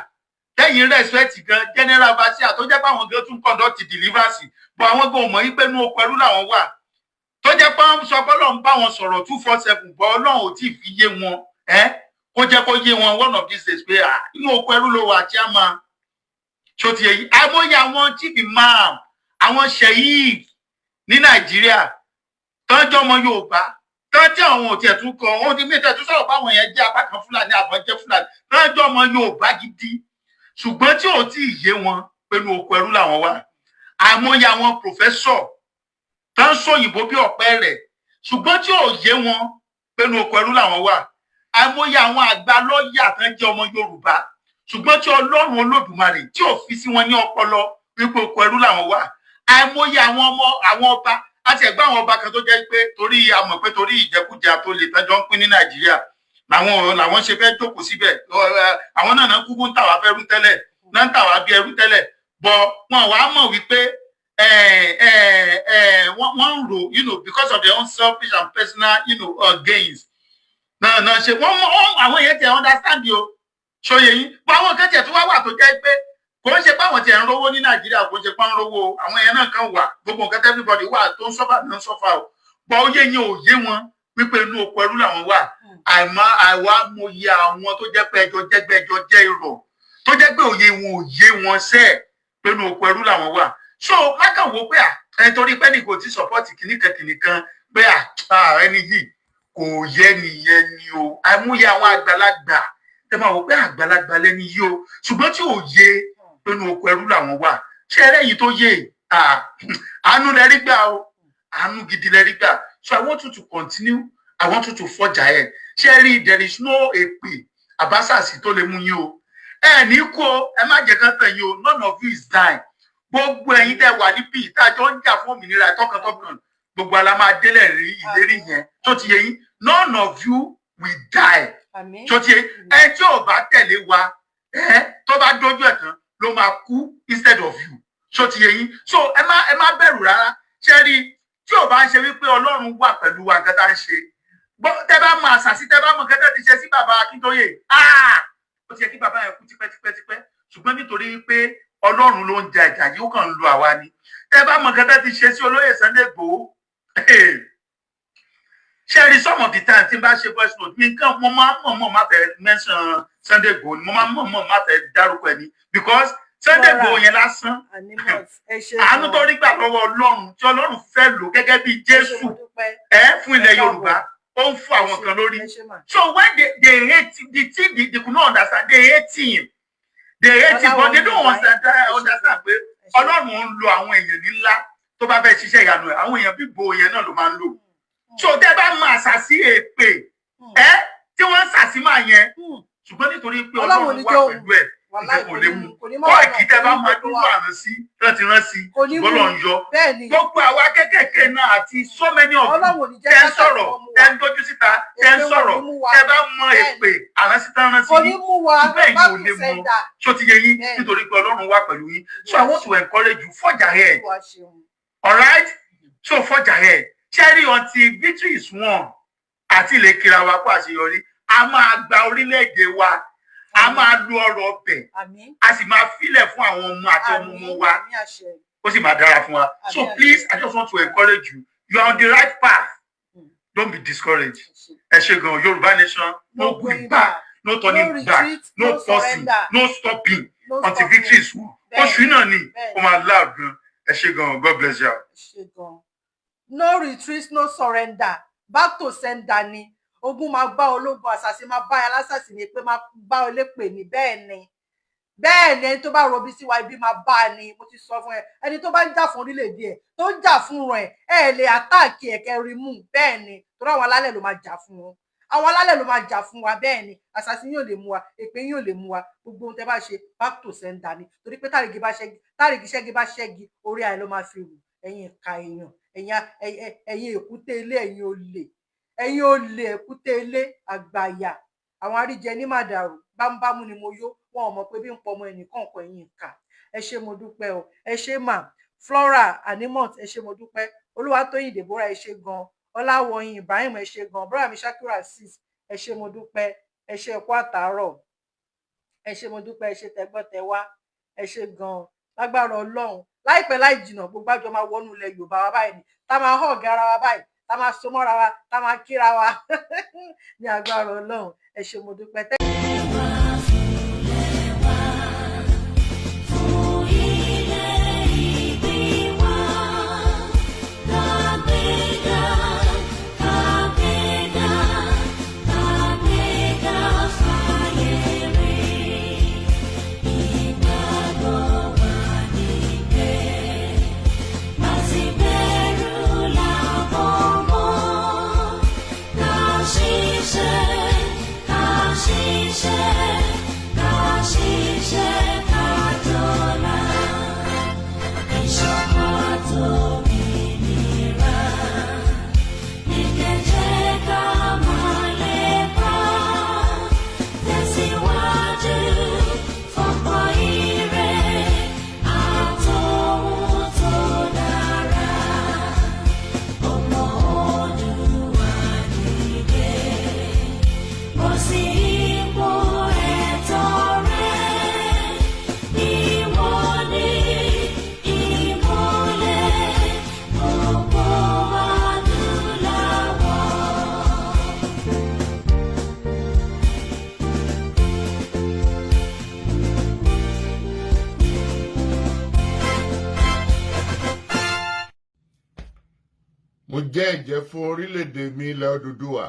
tẹ́yìn respect gan general overseer tó jẹ́ pé àwọn gan tún conduct deliverance bọ̀ àwọn gan mọ̀ wípé inú oko ẹrú làwọn wà tó jẹ́ pé wọ́n sọ pé Ọlọ́run bá wọn sọ̀rọ̀ 247 bọ̀ Ọlọ́run ò tí ì fi yé wọn kó jẹ́ kó yé wọn one of these days pé inú oko ẹrú ló wà tí a máa ṣó ti yẹ yìí. àmọye àwọn chief imam àwọn sheik ní Nàìjíríà tọ́jọ́ ọmọ Yorùbá tọ́jọ́ àwọn òtí ẹ̀tún kan ó ní mẹ́tẹ̀ tó sọ̀rọ̀ báwọn yẹn jẹ́ apá kan Fúlàní àbọ̀ jẹ́ Fúlàní tọ́jọ́ ọmọ Yorùbá gidi ṣùgbọ́n tí ò tí ì yé wọn pẹ̀lú oko ẹrú làwọn wà. àmọye àwọn pòfẹ́sọ̀ tó ń sòyìnbó bí ọ̀pẹ rẹ̀ ṣùgbọ́n tí ò yé wọn pẹ̀lú oko ẹrú làwọn wà. àmọye àwọn àgbà lọ́ọ̀yà tó ń jẹ́ ọmọ Yorùbá ṣùgbọ́n tí Ọlọ́run Olódùmarè tí ò fi sí wọn ní ọpọlọ wípé oko ẹrú làwọn wà. àmọye àwọn ọba àti ẹgbẹ́ àwọn ọba kan tó jẹ́ pé torí àmọ̀ pé torí ìjẹkújẹ tó lè tọ́jọ́ ń pín ní Nàìjíríà làwọn ṣe fẹ́ jókòó síbẹ̀ àwọn náà kúkú ń tà wá fẹ́rú tẹ́lẹ̀ náà ń tà wá bí ẹrú tẹ́lẹ̀ bọ̀ wọn wàá mọ̀ wípé wọ́n ń rò because of their own selfish and personal gains náà ṣe wọ́n àwọn èèyàn tẹ̀ understand o ṣòye yín bọ̀ àwọn kan tẹ̀ tó wá wà tó jẹ́ pé kò ń ṣe pé àwọn tí ẹ̀ ń rówó ní Nàìjíríà kò ń ṣe pé ń rówó àwọn èèyàn náà kan wà gbogbo nǹkan everybody wà tó ń sọ́fà ní ń sọ́fà o bọ̀ ó yé yín ò yé wọn wípé inú oko ẹrú làwọn wà. àwa mọyì àwọn tó jẹ́ pé ẹjọ́ jẹ́ irọ́ tó jẹ́ pé òye wọn ò yé wọn sẹ́ẹ̀ pé inú oko ẹrú làwọn wà. so mákàn wo pé nítorí pé ní kò tí sọ́pọ́ọ̀tì kìnnìkan pé ẹni yìí kò yẹ nìyẹn ni o. àìmúyẹ àwọn àgbàlagbà tẹ máa wò pé àgbàlagbà lẹ́ni yìí o ṣùgbọ́n tí ò yé pẹ̀lú oko ẹrú làwọn wà. ṣé ẹlẹ́yìn tó yé àánú lẹ́rí gbà o àánú gidi lẹ́rí gbà. so I want you to continue. I want you to forge ahead. ṣé rí there is no èpè àbásàsì tó lè mú yín o. ẹ ní kú o ẹ má jẹ́ kán tàn yín o. none of you is dying. gbogbo ẹ̀yin tẹ́ wà níbí ìtajọ ń jà fún òmìnira tọkàntọkàn gbogbo ala máa délẹ̀ rí ìlérí yẹn tó ti yé yín. none of you will die. tó ti yé ẹ tí ò bá tẹ̀lé wa tó bá dójú ẹ̀ tán ló máa kú instead of you. tó ti yé yín. so ẹ má bẹ̀rù rárá. ṣé rí tí ò bá ń ṣe wípé Ọlọ́run wà pẹ̀lú wa nǹkan tá ń ṣe tẹ́ bá mọ àṣàsí tẹ́ bá mọ nǹkan tẹ́ ti ṣe sí bàbá Akíntóyè ó ti yẹ kí bàbá yẹn kú tipẹ́tipẹ́ ṣùgbọ́n nítorí pé Ọlọ́run ló ń ja ìjà yìí ó kàn ń lo àwa ni. tẹ́ bá mọ nǹkan tẹ́ ti ṣe sí olóyè Sunday Igboho ṣé rí some of the time tí n bá ṣe voice note mi nǹkan mo máa mọ̀ má fẹ́ mention Sunday Igboho ni mo máa mọ̀ má fẹ́ dárúkọ ẹ̀ ní because Sunday Igboho yẹn lásán àánú tó rí gbà lọ́wọ́ Ọlọ́run tí Ọlọ́run fẹ́ lò gẹ́gẹ́ bí Jésù fún ilẹ̀ Yorùbá ó ń fún àwọn kan lórí. so when they hate the thing they could not understand they hate him but they don't understand pé Ọlọ́run ń lo àwọn èèyàn ńlá tó bá fẹ́ ṣiṣẹ́ ìyanu ẹ̀ àwọn èèyàn bí Igboho yẹn náà ló máa ń lò. so tẹ́ bá máa ṣàṣì èpè tí wọ́n ń ṣàṣì máa yẹn ṣùgbọ́n nítorí pé Ọlọ́run wà pẹ̀lú ẹ̀ kò lè mú kọ́ ìkí tẹ́ bá máa dúró àrùn sí láti rán sí bọ́lọ̀ ń yọ gbogbo àwa kékèké náà àti so many of you tẹ́ ń sọ̀rọ̀ tẹ́ ń dójú síta tẹ́ ń sọ̀rọ̀ tẹ́ bá mọ èpè àrùn síta rán sí bẹ́ẹ̀ yìí ò lè mú tó ti yẹ yín nítorí pé Ọlọ́run wà pẹ̀lú yín. so I want to encourage you forge ahead. alright so forge ahead. cherry until victory is won àti ilé kira wa kó àṣeyọrí a máa gba orílẹ̀-èdè wa a máa lo ọrọ̀ ọbẹ̀ a sì máa filẹ̀ fún àwọn ọmọ àti ọmọ wa ó sì máa dára fún wa. so please I just want to encourage you are on the right path. don't be discouraged. ẹ ṣé gan. Yorùbá nation no going back no turning back no pausing no stopping until victory is won. oṣù náà ni ó máa loud gan. ẹ ṣé gan. God bless you. no retreat no surrender back to sender ni. ogun máa bá ológun àṣàṣì máa bá alásàṣì ní pé máa bá olépè ní bẹ́ẹ̀ ni ẹni tó bá robi sí wa ibi máa bá a ni. mo ti sọ fún ẹ ẹni tó bá ń jà fún orílẹ̀-èdè ẹ̀ tó ń jà fún ẹ lè àtáàkì ẹ̀kẹ́ rí mú bẹ́ẹ̀ ni torí àwọn alálẹ̀ ló máa jà fún wọn àwọn alálẹ̀ ló máa jà fún wa bẹ́ẹ̀ ni àṣàṣì yóò lè mú wa èpè yóò lè mú wa gbogbo ohun tẹ́ bá ṣe back to sender ni torí pé tárìgì ṣẹ́gi bá ṣẹ́gi orí ayé ló máa fi rù ẹ̀yin ìka èèyàn ẹ̀yin èkúté ilé ẹ̀yin olè èkúté ilé àgbàyà àwọn àríjẹ ní màdàrú bámúbámú ni mo yó wọn ò mọ̀ pé bí ń pọ ọmọ ẹnìkan kan ẹ̀yin ìka ẹ ṣé mo dúpẹ́ o ẹ ṣé mà Flora Animot ẹ ṣé mo dúpẹ́, Olúwatóyìn Deborah ẹ ṣé gan, Ọláwọyìn Ibrahim ẹ ṣé gan, brother mi Shakiru Azeez ẹ ṣé mo dúpẹ́, ẹ ṣé ẹkú àtàárọ̀, ẹ ṣé mo dúpẹ́, ẹ ṣé tẹgbọ́tẹwá, ẹ ṣé gan, lágbára Ọlọ́run láìpẹ́ láì jìnnà gbogbo àjọ máa wọnú ilẹ̀ Yorùbá wa báyìí ni tá máa hug ara wa báyìí tá máa so mọ́ra wa tá máa kíra wa ní agbára Ọlọ́run ẹ ṣé mo dúpẹ́. Mo jẹ́ ẹ̀jẹ́ fún orílẹ̀-èdè mi ilẹ̀ Odùduwà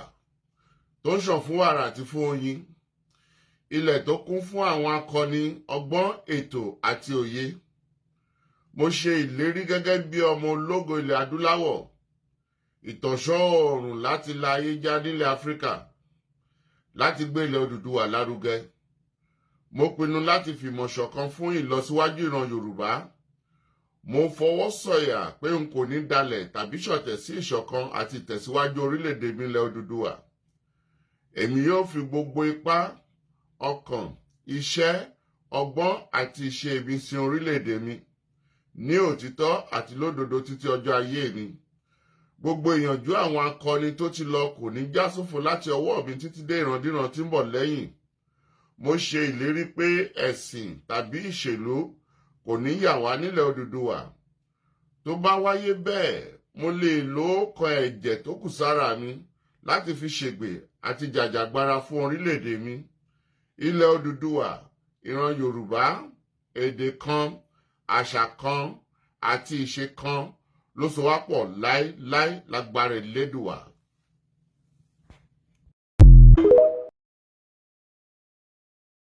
tó ń ṣàn fún wàrà àti fún oyin, ilẹ̀ tó kún fún àwọn akọni ọgbọ́n ètò àti òye. Mo ṣe ìlérí gẹ́gẹ́ bí ọmọ ológo ilẹ̀ adúláwọ̀, ìtànṣán oòrùn láti la ayé já nílẹ̀ Áfíríkà, láti gbé ilẹ̀ Odùduwà lárugẹ. Mo pinnu láti fìmọ̀ ṣọ̀kan fún ìlọsíwájú ìran Yorùbá. Mo fọwọ́ sọ̀yà pé n kò ní dalẹ̀ tàbí ṣọ̀tẹ̀ sí ìṣọ̀kan àti ìtẹ̀síwájú orílẹ̀-èdè mi ilẹ̀ Odùduwà. Èmi yóò fi gbogbo ipá, ọkàn, iṣẹ́, ọgbọ́n àti ìṣe mi sin orílẹ̀-èdè mi ní òtítọ́ àti lódodo títí ọjọ́ ayé mi. Gbogbo ìyànjú àwọn akọni tó ti lọ kò ní já sófo láti ọwọ́ mi títí dé ìrandíran tí ń bọ̀ lẹ́yìn. Mo ṣe ìlérí pé ẹ̀sìn tàbí ìṣèlú kò ní yà wá nílẹ̀ Odùduwà. Tó bá wáyé bẹ́ẹ̀, mo lè lo ọkàn ẹ̀jẹ̀ tó kù sára mi láti fi ṣègbè àti jàjàgbara fún orílẹ̀-èdè mi. Ilẹ̀ Odùduwà, ìran Yorùbá, èdè kan, àṣà kan àti ìṣe kan ló so wá pọ̀ láéláé lágbára Elédùwà.